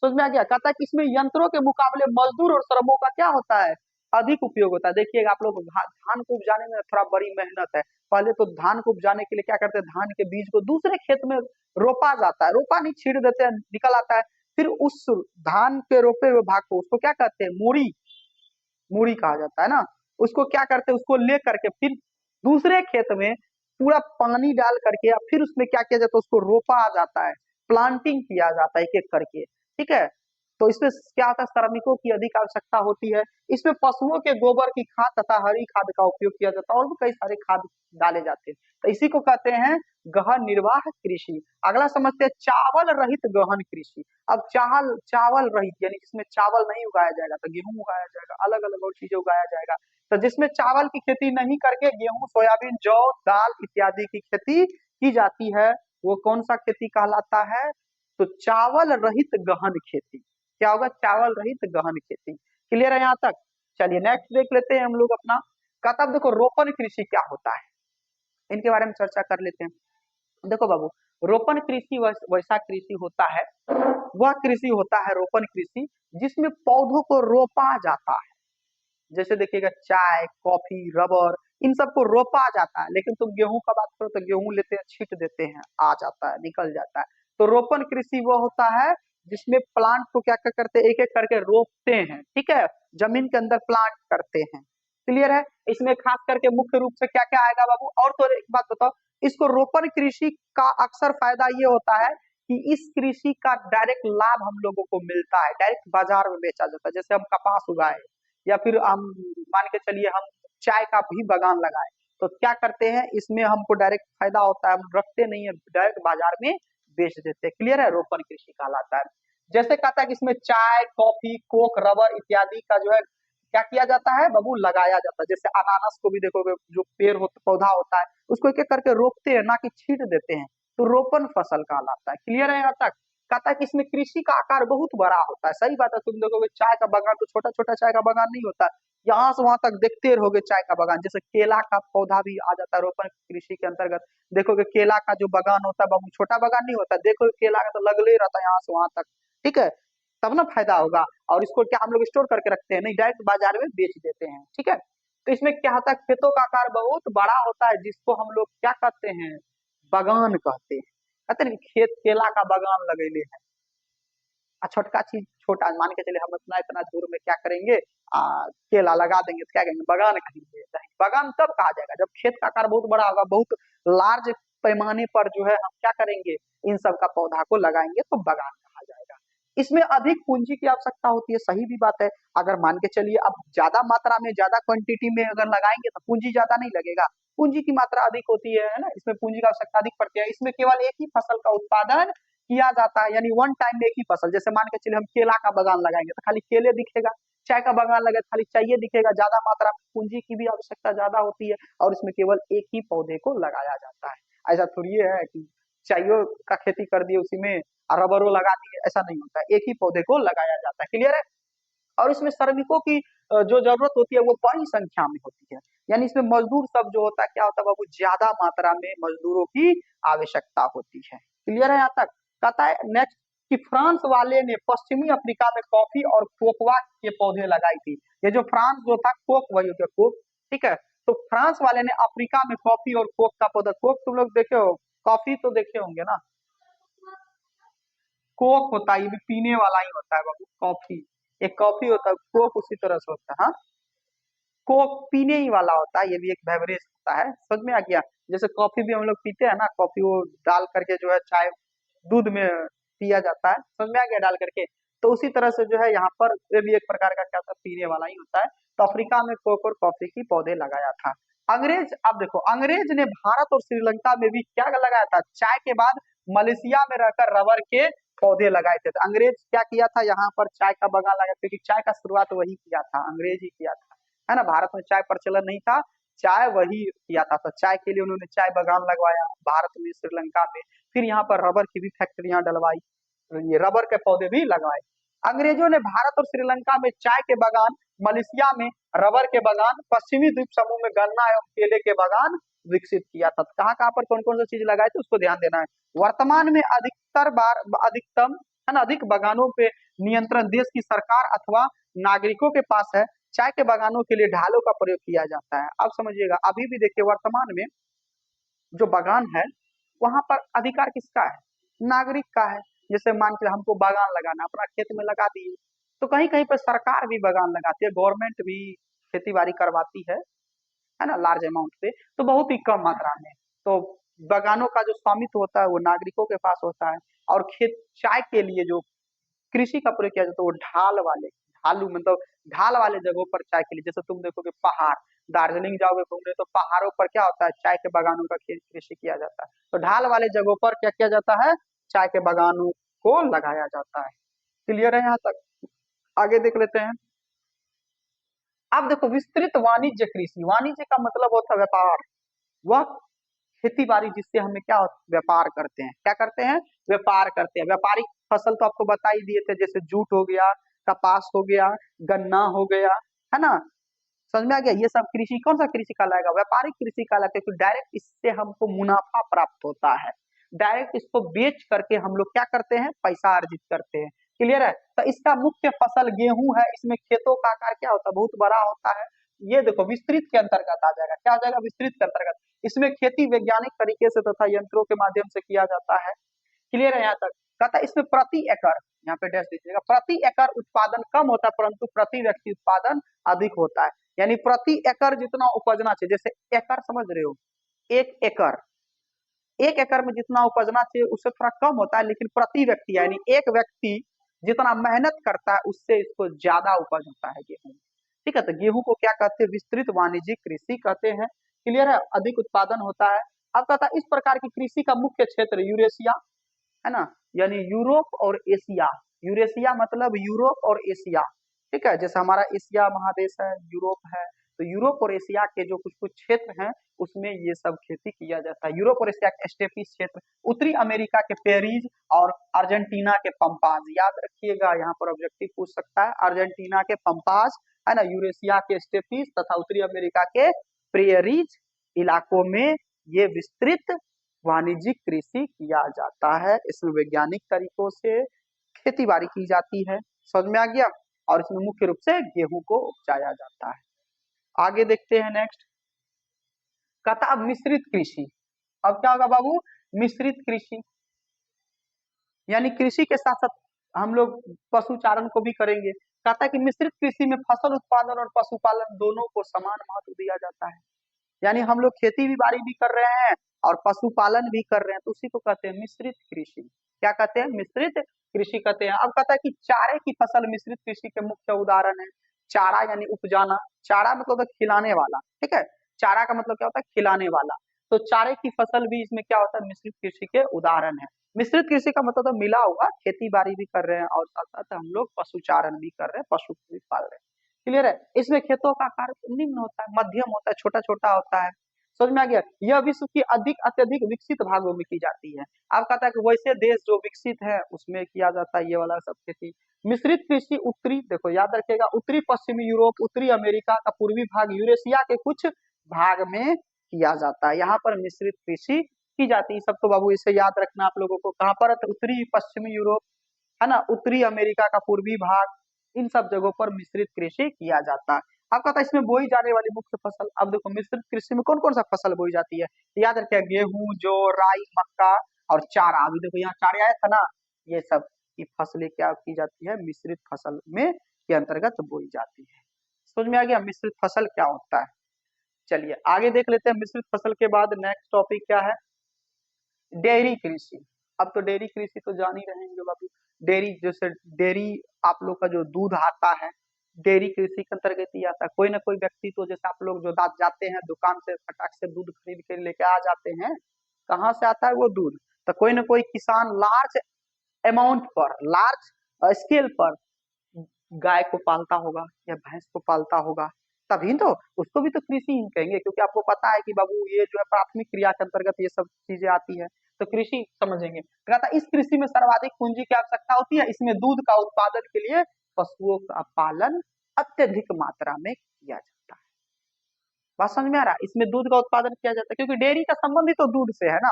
A: समझ में आ गया। कहता है कि इसमें यंत्रों के मुकाबले मजदूर और श्रमों का क्या होता है, अधिक उपयोग होता है। देखिएगा आप लोग, धान को उपजाने में थोड़ा बड़ी मेहनत है। पहले तो धान को उपजाने के लिए क्या करते हैं, धान के बीज को दूसरे खेत में रोपा जाता है, रोपा नहीं, छीड़ देते हैं, निकल आता है। फिर उस धान के रोपे हुए भाग को, उसको क्या कहते हैं, मूड़ी, मूड़ी कहा जाता है ना। उसको क्या करते हैं, उसको ले करके फिर दूसरे खेत में पूरा पानी डाल करके, या फिर उसमें क्या किया जाता है, उसको रोपा जाता है, प्लांटिंग किया जाता है एक एक करके, ठीक है। तो इसमें क्या होता है, श्रमिकों की अधिक आवश्यकता होती है। इसमें पशुओं के गोबर की खाद तथा हरी खाद का उपयोग किया जाता है, और भी कई सारे खाद डाले जाते हैं। तो इसी को कहते हैं गहन निर्वाह कृषि। अगला समझते हैं चावल रहित गहन कृषि। अब चावल रहित यानी जिसमें चावल नहीं उगाया जाएगा, तो गेहूं उगाया जाएगा, अलग अलग और चीजें उगाया जाएगा। तो जिसमें चावल की खेती नहीं करके गेहूं, सोयाबीन, जौ, दाल इत्यादि की खेती की जाती है, वो कौन सा खेती कहलाता है, तो चावल रहित गहन खेती। क्या होगा, चावल रहित गहन खेती। क्लियर है यहाँ तक। चलिए नेक्स्ट देख लेते हैं हम लोग अपना। कहता है देखो रोपण कृषि क्या होता है, इनके बारे में चर्चा कर लेते हैं। देखो बाबू, रोपण कृषि वैसा कृषि होता है, वह कृषि होता है रोपण कृषि जिसमें पौधों को रोपा जाता है। जैसे देखिएगा चाय, कॉफी, रबर, इन सबको रोपा जाता है। लेकिन तुम गेहूं का बात करो तो गेहूं लेते हैं, छीट देते हैं, आ जाता है, निकल जाता है। तो रोपण कृषि वो होता है जिसमें प्लांट को क्या क्या करते हैं, एक एक करके रोपते हैं, ठीक है, जमीन के अंदर प्लांट करते हैं। क्लियर है। इसमें खास करके मुख्य रूप से क्या क्या आएगा बाबू, और तो एक बात बताओ, इसको रोपण कृषि का अक्सर फायदा ये होता है कि इस कृषि का डायरेक्ट लाभ हम लोगों को मिलता है, डायरेक्ट बाजार में बेचा जाता है। जैसे हम कपास उगाए, या फिर हम मान के चलिए हम चाय का भी बागान लगाए, तो क्या करते हैं, इसमें हमको डायरेक्ट फायदा होता है, हम रखते नहीं है, डायरेक्ट बाजार में बेच देते हैं। क्लियर है, रोपण कृषि कहलाता है। जैसे कहता है कि इसमें चाय, कॉफी, कोक, रबर इत्यादि का जो है क्या किया जाता है बाबू, लगाया जाता है। जैसे अनानास को भी देखोगे, जो पेड़ होता, पौधा होता है, उसको एक एक करके रोपते हैं, ना कि छीट देते हैं, तो रोपण फसल कहलाता है। क्लियर है यहाँ तक। कहता है कि इसमें कृषि का आकार बहुत बड़ा होता है। सही बात है, तुम देखोगे चाय का बागान तो छोटा छोटा चाय का बागान नहीं होता, यहाँ से वहां तक देखते रहोगे चाय का बागान। जैसे केला का पौधा भी आ जाता है रोपण कृषि के अंतर्गत। देखोगे केला का जो बागान होता है बाबू, छोटा बागान नहीं होता, देखोगे केला का तो लगले रहता है यहाँ से वहां तक, ठीक है, तब ना फायदा होगा। और इसको क्या हम लोग स्टोर करके रखते हैं, नहीं डायरेक्ट बाजार में बेच देते हैं, ठीक है। तो इसमें क्या होता है, खेतों का आकार बहुत बड़ा होता है, जिसको हम लोग क्या कहते हैं, बागान कहते हैं। कहते हैं ना कि खेत केला का बागान लगेले है। छोटका चीज छोटा मान के चले, हम इतना इतना दूर में क्या करेंगे, केला लगा देंगे, तो क्या कहेंगे, बागान कहेंगे। बागान तब कहा जाएगा जब खेत का आकार बहुत बड़ा होगा, बहुत लार्ज पैमाने पर जो है हम क्या करेंगे, इन सब का पौधा को लगाएंगे, तो बागान कहा जाएगा। इसमें अधिक पूंजी की आवश्यकता होती है, सही भी बात है। अगर मान के चलिए अब ज्यादा मात्रा में ज्यादा क्वांटिटी में अगर लगाएंगे तो पूंजी ज्यादा नहीं लगेगा, पूंजी की मात्रा अधिक होती है ना, इसमें पूंजी की आवश्यकता अधिक पड़ती है। इसमें केवल एक ही फसल का उत्पादन किया जाता है, यानी वन टाइम में एक ही फसल। जैसे मान के चलिए हम केला का बागान लगाएंगे तो खाली केले दिखेगा, चाय का बागान लगे खाली चाहिए दिखेगा, ज्यादा मात्रा में पूंजी की भी आवश्यकता ज्यादा होती है, और इसमें केवल एक ही पौधे को लगाया जाता है। ऐसा थोड़ी है कि चाइयों का खेती कर दिए उसी में और रबरों लगा दिए, ऐसा नहीं होता है, एक ही पौधे को लगाया जाता है। क्लियर है। और इसमें श्रमिकों की जो जरूरत होती है वो बड़ी संख्या में होती है, यानी इसमें मजदूर सब जो होता है, क्या होता है बाबू, ज्यादा मात्रा में मजदूरों की आवश्यकता होती है। क्लियर है यहाँ तक। कहता है नेक्स्ट कि फ्रांस वाले ने पश्चिमी अफ्रीका में कॉफी और कोकोआ के पौधे लगाई थी। ये जो फ्रांस जो था, कोक वही होता है, कोक, ठीक है। तो फ्रांस वाले ने अफ्रीका में कॉफी और कोक का पौधा, कोक तुम लोग देखे हो, कॉफी तो देखे होंगे ना, कोक होता है, ये भी पीने वाला ही होता है बाबू, कॉफी। एक कॉफी होता है, कोक उसी तरह से होता है। हाँ, कोक पीने ही वाला होता है, ये भी एक बेवरेज होता है, समझ में आ गया। जैसे कॉफी भी हम लोग पीते हैं ना, कॉफी वो डाल करके जो है चाय दूध में पिया जाता है, समझ में आ गया, डाल करके। तो उसी तरह से जो है यहाँ पर ये भी एक प्रकार का क्या होता है, पीने वाला ही होता है। तो अफ्रीका में कोक और कॉफी की पौधे लगाया था अंग्रेज। अब देखो, अंग्रेज ने भारत और श्रीलंका में भी क्या लगाया था, चाय के बाद मलेशिया में रहकर रबर के पौधे लगाए थे। तो अंग्रेज क्या किया था, यहाँ पर चाय का बागान लगाया, क्योंकि चाय का शुरुआत वही किया था, अंग्रेज ही किया था, है ना। भारत में चाय प्रचलन नहीं था, चाय वही किया था। तो चाय के लिए उन्होंने चाय बागान लगवाया भारत में, श्रीलंका में। फिर यहाँ पर रबर की भी फैक्ट्रियां डलवाई, ये रबर के पौधे भी लगवाए। अंग्रेजों ने भारत और श्रीलंका में चाय के बागान, मलेशिया में रबर के बागान, पश्चिमी द्वीप समूह में गन्ना एवं केले के बागान विकसित किया था। कहाँ कहाँ पर कौन कौन सी चीज लगाए थे उसको ध्यान देना है। वर्तमान में अधिकतम है ना, अधिक बागानों पे नियंत्रण देश की सरकार अथवा नागरिकों के पास है। चाय के बागानों के लिए ढालों का प्रयोग किया जाता है। अब समझिएगा, अभी भी देखिए वर्तमान में जो बागान है वहां पर अधिकार किसका है, नागरिक का है। जैसे मान के हमको बागान लगाना, अपना खेत में लगा दिए, तो कहीं कहीं पर सरकार भी बागान लगाती है, गवर्नमेंट भी खेती बाड़ी करवाती है ना, लार्ज अमाउंट पे, तो बहुत ही कम मात्रा में। तो बागानों का जो स्वामित्व होता है वो नागरिकों के पास होता है। और खेत चाय के लिए जो कृषि का प्रयोग किया जाता है वो ढाल वाले, ढालू मतलब ढाल वाले जगहों पर चाय के लिए। जैसे तुम देखोगे पहाड़, दार्जिलिंग जाओगे घूमने तो पहाड़ों पर क्या होता है, चाय के बागानों का कृषि किया जाता है। तो ढाल वाले जगहों पर क्या किया जाता है, चाय के बागानों को लगाया जाता है। क्लियर है यहाँ तक। आगे देख लेते हैं। अब देखो विस्तृत वाणिज्य कृषि, वाणिज्य का मतलब होता है व्यापार, वह खेती बाड़ी जिससे हमें क्या व्यापार करते हैं, क्या करते हैं, व्यापार करते हैं। व्यापारिक फसल तो आपको बता ही दिए थे, जैसे जूट हो गया, कपास हो गया, गन्ना हो गया, है ना, समझ में आ गया। ये सब कृषि, कौन सा कृषि कहलाएगा, व्यापारिक कृषि कहलाता है, क्योंकि डायरेक्ट इससे हमको मुनाफा प्राप्त होता है, डायरेक्ट इसको बेच करके हम लोग क्या करते हैं, पैसा अर्जित करते हैं। क्लियर है। तो इसका मुख्य फसल गेहूं है। इसमें खेतों का आकार क्या होता है, बहुत बड़ा होता है। ये देखो विस्तृत के अंतर्गत आ जाएगा, क्या आ जाएगा, विस्तृत के अंतर्गत। इसमें खेती वैज्ञानिक तरीके से तथा यंत्रों के माध्यम से किया जाता है। क्लियर है यहाँ तक। कहता है इसमें प्रति एकड़, यहाँ पे डैश दीजिएगा, प्रति एकड़ उत्पादन कम होता है परंतु प्रति व्यक्ति उत्पादन अधिक होता है। यानी प्रति एकड़ जितना उपजना चाहिए, जैसे एकड़ समझ रहे हो, एक एकड़, एक एकड़ में जितना उपजना चाहिए उससे थोड़ा कम होता है, लेकिन प्रति व्यक्ति यानी एक व्यक्ति जितना मेहनत करता है उससे इसको ज्यादा उपज होता है गेहूं। ठीक है। तो गेहूं को क्या कहते हैं, विस्तृत वाणिज्यिक कृषि कहते हैं। क्लियर है, अधिक उत्पादन होता है। अब कहता है इस प्रकार की कृषि का मुख्य क्षेत्र यूरेशिया, है ना, यानी यूरोप और एशिया। यूरेशिया मतलब यूरोप और एशिया, ठीक है। जैसे हमारा एशिया महादेश है, यूरोप है, तो यूरोप और एशिया के जो कुछ कुछ क्षेत्र हैं उसमें ये सब खेती किया जाता है। यूरोप और एशिया के स्टेपीज क्षेत्र, उत्तरी अमेरिका के पेरीज और अर्जेंटीना के पंपाज, याद रखिएगा, यहाँ पर ऑब्जेक्टिव पूछ सकता है। अर्जेंटीना के पंपाज है ना, यूरेशिया के स्टेपीज तथा उत्तरी अमेरिका के प्रेयरीज इलाकों में ये विस्तृत वाणिज्यिक कृषि किया जाता है। इसमें वैज्ञानिक तरीकों से खेती बाड़ी की जाती है, समझ में आ गया। और इसमें मुख्य रूप से गेहूं को उपजाया जाता है। आगे देखते हैं नेक्स्ट, कहता अब मिश्रित कृषि। अब क्या होगा बाबू, मिश्रित कृषि, यानी कृषि के साथ साथ हम लोग पशुचारण को भी करेंगे। कहता है कि मिश्रित कृषि में फसल उत्पादन और पशुपालन दोनों को समान महत्व दिया जाता है। यानी हम लोग खेती भी बाड़ी भी कर रहे हैं और पशुपालन भी कर रहे हैं, तो उसी को कहते हैं मिश्रित कृषि। क्या कहते हैं, मिश्रित कृषि कहते हैं। अब कहता है कि चारे की फसल मिश्रित कृषि के मुख्य उदाहरण है। चारा यानी उपजाना, चारा मतलब होता है खिलाने वाला, ठीक है, चारा का मतलब क्या होता है, खिलाने वाला। तो चारे की फसल भी इसमें क्या होता है, मिश्रित कृषि के उदाहरण है। मिश्रित कृषि का मतलब तो मिला हुआ, खेती बाड़ी भी कर रहे हैं और साथ साथ हम लोग पशुचारण भी कर रहे हैं, पशु भी पाल रहे हैं। क्लियर है। इसमें खेतों का आकार निम्न होता है, मध्यम होता है, छोटा छोटा होता है, समझ में आ गया। यह विश्व की अत्यधिक विकसित भागों में की जाती है। अब कहता है कि वैसे देश जो विकसित है उसमें किया जाता है ये वाला सब खेती। मिश्रित कृषि उत्तरी, देखो याद रखिएगा, उत्तरी पश्चिमी यूरोप, उत्तरी अमेरिका का पूर्वी भाग, यूरेशिया के कुछ भाग में किया जाता है। यहाँ पर मिश्रित कृषि की जाती है। सब तो बाबू इसे याद रखना आप लोगों को, कहाँ पर, उत्तरी पश्चिमी यूरोप है ना, उत्तरी अमेरिका का पूर्वी भाग, इन सब जगहों पर मिश्रित कृषि किया जाता है। अब कहता है इसमें बोई जाने वाली मुख्य फसल। अब देखो मिश्रित कृषि में कौन कौन सा फसल बोई जाती है, याद रखिए, गेहूं, जौ, राई, मक्का और चारा। अभी देखो यहाँ चारा आया था ना, ये सब की फसलें क्या की जाती है, मिश्रित फसल में के अंतर्गत बोई जाती है। समझ में आ गया मिश्रित फसल क्या होता है। चलिए आगे देख लेते हैं। मिश्रित फसल के बाद नेक्स्ट टॉपिक क्या है, डेयरी कृषि। अब तो डेयरी कृषि तो जान ही रहे हैं बाबू, डेयरी जैसे डेयरी आप लोग का जो दूध आता है, डेयरी कृषि के अंतर्गत ही आता है। कोई ना कोई व्यक्ति तो जैसे आप लोग जो जाते हैं दुकान से फटाक से दूध खरीद के लेके आ जाते हैं, कहाँ से आता है वो दूध, तो कोई ना कोई किसान लार्ज अमाउंट पर, लार्ज स्केल पर गाय को पालता होगा या भैंस को पालता होगा, तभी तो उसको भी तो कृषि ही कहेंगे। क्योंकि आपको पता है कि बाबू ये जो है प्राथमिक क्रिया के अंतर्गत ये सब चीजें आती है, तो कृषि समझेंगे। कहता इस कृषि में सर्वाधिक पूंजी की आवश्यकता होती है। इसमें दूध का उत्पादन के लिए पशुओं का पालन अत्यधिक मात्रा में किया जाता है। बात समझ में आ रहा है, इसमें दूध का उत्पादन किया जाता है क्योंकि डेयरी का संबंध ही तो दूध से है ना,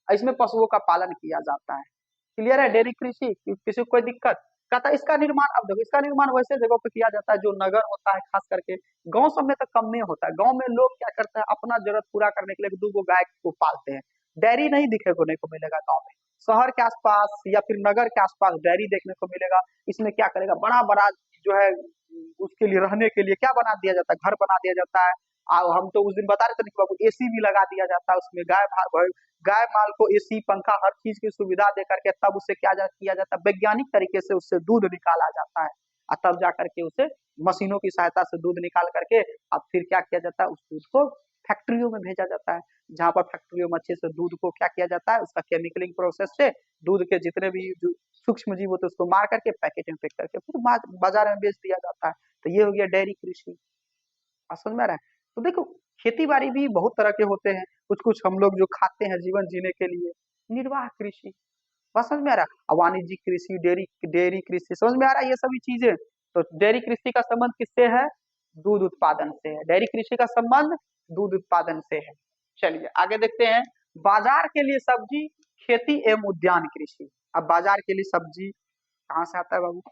A: इसमें पशुओं का पालन किया जाता है। क्लियर है, डेयरी कृषि, किसी को कोई दिक्कत। कहता है इसका निर्माण, अब देखो इसका निर्माण वैसे जगहों पे किया जाता है जो नगर होता है, खास करके गांव सब में तो कम में होता है। गांव में लोग क्या करते हैं, अपना जरूरत पूरा करने के लिए दो गो गाय को पालते हैं। डेयरी नहीं दिखे को नहीं को मिलेगा गाँव में। शहर के आसपास या फिर नगर के आसपास डेयरी देखने को मिलेगा। इसमें क्या करेगा, बड़ा बड़ा जो है उसके लिए रहने के लिए क्या बना दिया जाता है, घर बना दिया जाता है। हम तो उस दिन बता रहे थे बाबू, एसी भी लगा दिया जाता है उसमें। गाय माल को एसी, पंखा, हर चीज की सुविधा दे करके तब उससे किया जाता है, वैज्ञानिक तरीके से उससे दूध निकाला जाता है। और तब जा करके उसे मशीनों की सहायता से दूध निकाल करके अब फिर क्या किया जाता है, उस दूध को फैक्ट्रियों में भेजा जाता है। जहां पर फैक्ट्रियों में अच्छे से दूध को क्या किया जाता है, उसका केमिकलिंग प्रोसेस से दूध के जितने भी जो सूक्ष्म जीव होते हैं उसको मार करके पैकेट में पैक करके फिर बाजार में बेच दिया जाता है। तो ये हो गया डेयरी कृषि। समझ में आ रहा है। तो देखो खेती बाड़ी भी बहुत तरह के होते हैं, कुछ कुछ हम लोग जो खाते हैं जीवन जीने के लिए, निर्वाह कृषि। बात समझ में आ रहा है, वाणिज्यिक कृषि, डेयरी डेयरी कृषि, समझ में आ रहा है ये सभी चीजें। तो डेयरी कृषि का संबंध किससे है, दूध उत्पादन से है। डेयरी कृषि का संबंध दूध उत्पादन से है। चलिए आगे देखते हैं, बाजार के लिए सब्जी खेती एवं उद्यान कृषि। अब बाजार के लिए सब्जी कहाँ से आता है बाबू,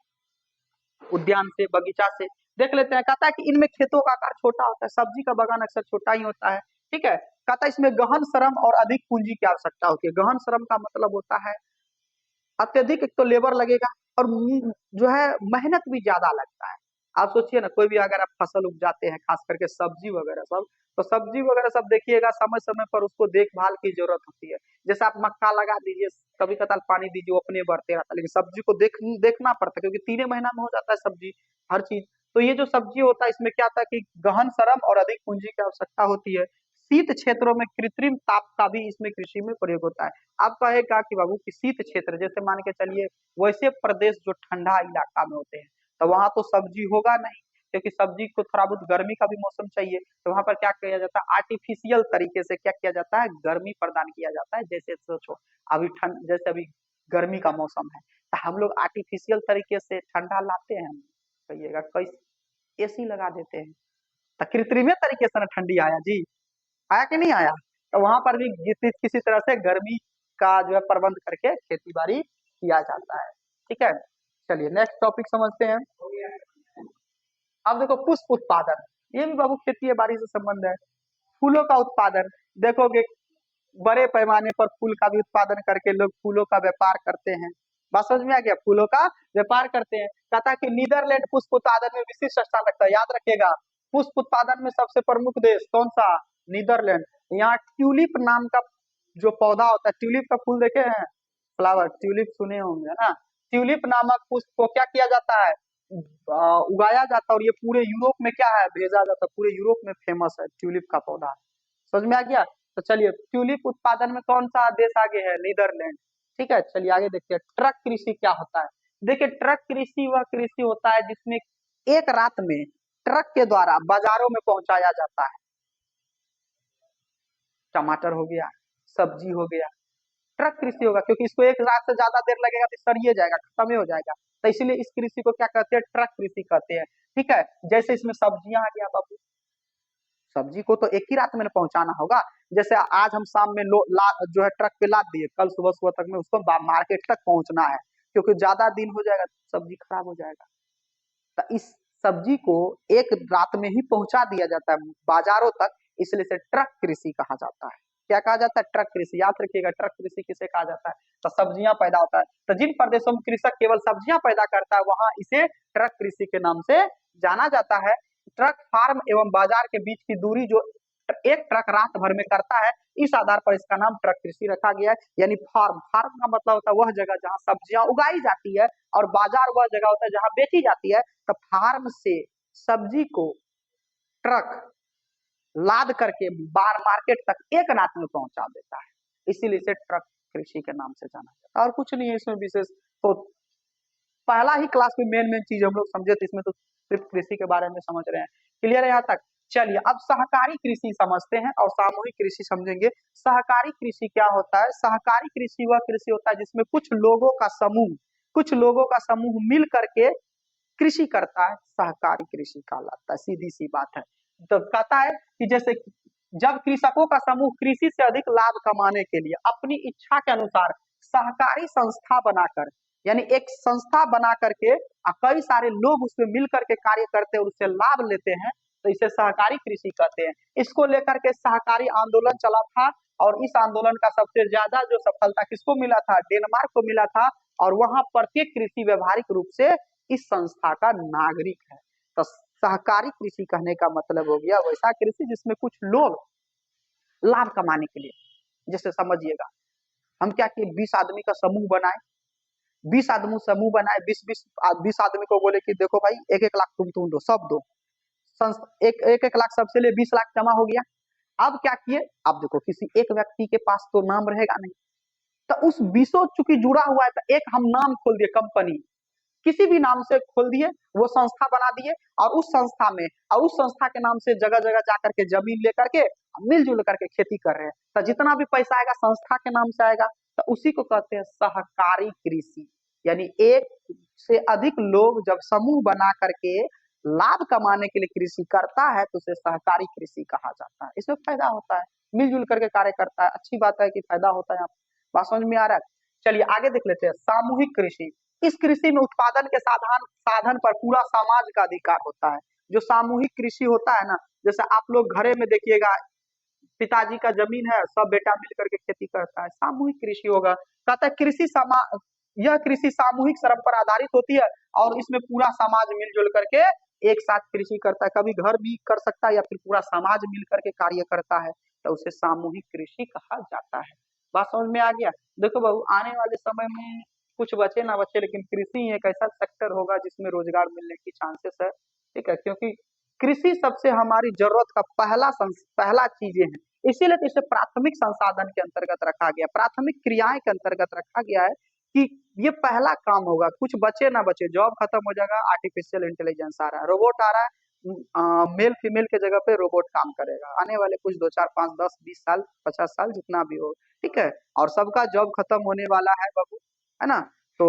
A: उद्यान से, बगीचा से। देख लेते हैं, कहता है कि इनमें खेतों का आकार छोटा होता है, सब्जी का बागान अक्सर छोटा ही होता है, ठीक है। कहता है इसमें गहन श्रम और अधिक पूंजी की आवश्यकता होती है। गहन श्रम का मतलब होता है अत्यधिक, एक तो लेबर लगेगा और जो है मेहनत भी ज्यादा लगता है। आप सोचिए ना, कोई भी अगर आप फसल उपजाते हैं, खास करके सब्जी वगैरह सब, तो सब्जी वगैरह सब देखिएगा समय समय पर उसको देखभाल की जरूरत होती है। जैसे आप मक्का लगा दीजिए, कभी कतार पानी दीजिए, वो अपने बढ़ते रहता है, लेकिन सब्जी को देखना पड़ता है क्योंकि 3 महीना में हो जाता है सब्जी, हर चीज। तो ये जो सब्जी होता है इसमें क्या होता है कि गहन श्रम और अधिक पूंजी की आवश्यकता होती है। शीत क्षेत्रों में कृत्रिम ताप का भी इसमें कृषि में प्रयोग होता है। आप कहेगा कि बाबू कि शीत क्षेत्र, जैसे मान के चलिए वैसे प्रदेश जो ठंडा इलाका में होते हैं तो वहां तो सब्जी होगा नहीं, क्योंकि सब्जी को थोड़ा बहुत गर्मी का भी मौसम चाहिए, तो वहां पर क्या किया जाता है, आर्टिफिशियल तरीके से क्या किया जाता है, गर्मी प्रदान किया जाता है। जैसे सोचो अभी ठंड, जैसे अभी गर्मी का मौसम है, तो हम लोग आर्टिफिशियल तरीके से ठंडा लाते हैं, कहिएगा कैसे, एसी लगा देते हैं, तो कृत्रिम तरीके से ना ठंडी आया जी, आया कि नहीं आया। तो वहां पर भी किसी तरह से गर्मी का जो है प्रबंध करके खेती बाड़ी किया जाता है। ठीक है, चलिए नेक्स्ट टॉपिक समझते हैं। अब देखो पुष्प उत्पादन, ये भी बाबू खेती बाड़ी से संबंध है। फूलों का उत्पादन, देखोगे बड़े पैमाने पर फूल का भी उत्पादन करके लोग फूलों का व्यापार करते हैं। बात समझ में आ गया, फूलों का व्यापार करते हैं। कहता है कि नीदरलैंड पुष्प उत्पादन में विशिष्ट स्थान रखता है, याद रखिएगा। पुष्प उत्पादन में सबसे प्रमुख देश कौन सा, नीदरलैंड। यहाँ ट्यूलिप नाम का जो पौधा होता है, ट्यूलिप का फूल देखे हैं, फ्लावर, ट्यूलिप सुने होंगे है ना। ट्यूलिप नामक पुष्प को क्या किया जाता है, उगाया जाता है, और ये पूरे यूरोप में क्या है, भेजा जाता है, पूरे यूरोप में फेमस है ट्यूलिप का पौधा। समझ में आ गया। तो चलिए ट्यूलिप उत्पादन में कौन सा देश आगे है, नीदरलैंड। ठीक है, चलिए आगे देखते हैं ट्रक कृषि क्या होता है। देखिए ट्रक कृषि वह कृषि होता है जिसमें एक रात में ट्रक के द्वारा बाजारों में पहुंचाया जाता है। टमाटर हो गया, सब्जी हो गया, ट्रक कृषि होगा, क्योंकि इसको एक रात से ज्यादा देर लगेगा तो सड़िए जाएगा, खत्म ही हो जाएगा। तो इसीलिए इस कृषि को क्या कहते हैं, ट्रक कृषि कहते हैं। ठीक है, जैसे इसमें सब्जियां आ गया बाबू, सब्जी को तो एक ही रात में पहुंचाना होगा। जैसे आज हम शाम में जो है ट्रक पे लाद दिए, कल सुबह सुबह तक में उसको मार्केट तक पहुंचना है, क्योंकि ज्यादा दिन हो जाएगा तो सब्जी खराब हो जाएगा। तो इस सब्जी को एक रात में ही पहुंचा दिया जाता है बाजारों तक, इसलिए से ट्रक कृषि कहा जाता है। क्या कहा जाता है, ट्रक कृषि। याद रखिएगा ट्रक कृषि किसे कहा जाता है, तो सब्जियां पैदा होता है। तो जिन प्रदेशों में कृषक केवल सब्जियां पैदा करता है, वहां इसे ट्रक कृषि के नाम से जाना जाता है। ट्रक फार्म एवं बाजार के बीच की दूरी जो एक ट्रक रात भर में करता है, इस आधार पर इसका नाम ट्रक कृषि रखा गया है। यानी फार्म, फार्म का मतलब होता है वह जगह जहाँ सब्जियां उगाई जाती है, और बाजार वह जगह होता है जहाँ बेची जाती है। तो फार्म से सब्जी को ट्रक लाद करके बार मार्केट तक एक रात में पहुंचा देता है, इसीलिए इसे ट्रक कृषि के नाम से जाना जाता है। और कुछ नहीं है इसमें विशेष। तो पहला ही क्लास में मेन मेन चीज हम लोग समझे, तो इसमें तो सिर्फ कृषि के बारे में समझ रहे हैं। क्लियर है यहाँ तक। चलिए अब सहकारी कृषि समझते हैं और सामूहिक कृषि समझेंगे। सहकारी कृषि क्या होता है, सहकारी कृषि वह कृषि होता है जिसमें कुछ लोगों का समूह मिल करके कृषि करता है, सहकारी कृषि कहलाता है, सीधी सी बात है। तो कहता है कि जैसे जब कृषकों का समूह कृषि से अधिक लाभ कमाने के लिए अपनी इच्छा के अनुसार सहकारी संस्था बनाकर, यानी एक संस्था बना करके कई सारे लोग उसमें मिल करके कार्य करते हैं और उससे लाभ लेते हैं, तो इसे सहकारी कृषि कहते हैं। इसको लेकर के सहकारी आंदोलन चला था, और इस आंदोलन का सबसे ज्यादा जो सफलता किसको मिला था, डेनमार्क को मिला था। और वहां प्रत्येक कृषि व्यवहारिक रूप से इस संस्था का नागरिक है। तो सहकारी कृषि कहने का मतलब हो गया वैसा कृषि जिसमें कुछ लोग लाभ कमाने के लिए, जैसे समझिएगा हम क्या किए, 20 आदमी का समूह बनाए, 20 आदमी समूह बनाए, 20 आदमी को बोले कि देखो भाई 1-1 लाख तुम दो, सब दो। एक एक लाख सबसे लिए 20 लाख जमा हो गया। अब क्या किए, अब देखो किसी एक व्यक्ति के पास तो नाम रहेगा नहीं, तो उस 20 चूंकि जुड़ा हुआ है, तो एक हम नाम खोल दिए, कंपनी किसी भी नाम से खोल दिए, वो संस्था बना दिए, और उस संस्था में और उस संस्था के नाम से जगह जगह जा करके जमीन लेकर के मिलजुल करके खेती कर रहे हैं। तो जितना भी पैसा आएगा संस्था के नाम से आएगा, तो उसी को कहते हैं सहकारी कृषि। यानी एक से अधिक लोग जब समूह बना करके लाभ कमाने के लिए कृषि करता है, तो उसे सहकारी कृषि कहा जाता है। इसमें फायदा होता है, मिलजुल करके कार्य करता है, अच्छी बात है कि फायदा होता है। बात समझ में आ रहा है। चलिए आगे देख लेते हैं सामूहिक कृषि। इस कृषि में उत्पादन के साधन पर पूरा समाज का अधिकार होता है। जो सामूहिक कृषि होता है ना, जैसे आप लोग घरे में देखिएगा, पिताजी का जमीन है, सब बेटा मिल करके खेती करता है, सामूहिक कृषि होगा। कहता है यह कृषि सामूहिक श्रम पर आधारित होती है, और इसमें पूरा समाज मिलजुल करके एक साथ कृषि करता है। कभी घर भी कर सकता है या फिर पूरा समाज मिल करके कार्य करता है, तो उसे सामूहिक कृषि कहा जाता है। बात समझ में आ गया। देखो बहू, आने वाले समय में कुछ बचे ना बचे, लेकिन कृषि एक ऐसा सेक्टर होगा जिसमें रोजगार मिलने की चांसेस है। ठीक है, क्योंकि कृषि सबसे हमारी जरूरत का पहला चीजें है, इसीलिए तो इसे प्राथमिक संसाधन के अंतर्गत रखा गया, प्राथमिक क्रियाएं के अंतर्गत रखा गया है। कि ये पहला काम होगा, कुछ बचे ना बचे, जॉब खत्म हो जाएगा, आर्टिफिशियल इंटेलिजेंस आ रहा है, रोबोट आ रहा है, मेल फीमेल के जगह पे रोबोट काम करेगा आने वाले कुछ 2 4 5 10 20 साल 50 साल जितना भी हो, ठीक है। और सबका जॉब खत्म होने वाला है बाबू, है ना। तो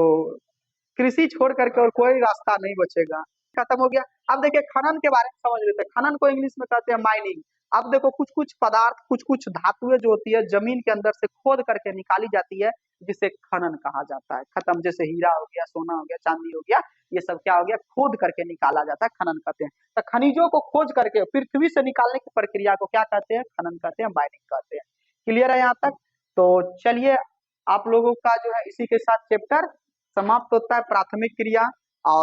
A: कृषि छोड़ करके और कोई रास्ता नहीं बचेगा, खत्म हो गया। अब देखिए खनन के बारे में समझ लेते हैं, खनन को इंग्लिश में कहते हैं माइनिंग। अब देखो कुछ कुछ पदार्थ, कुछ कुछ धातुएं जो होती है जमीन के अंदर से खोद करके निकाली जाती है, जिसे खनन कहा जाता है। खत्म, जैसे हीरा हो गया, सोना हो गया, चांदी हो गया, ये सब क्या हो गया, खोद करके निकाला जाता है, खनन कहते हैं। तो खनिजों को खोज करके पृथ्वी से निकालने की प्रक्रिया को क्या कहते हैं, खनन कहते हैं, माइनिंग कहते हैं। क्लियर है यहाँ तक। तो चलिए, आप लोगों का जो है इसी के साथ चैप्टर समाप्त होता है, प्राथमिक क्रिया।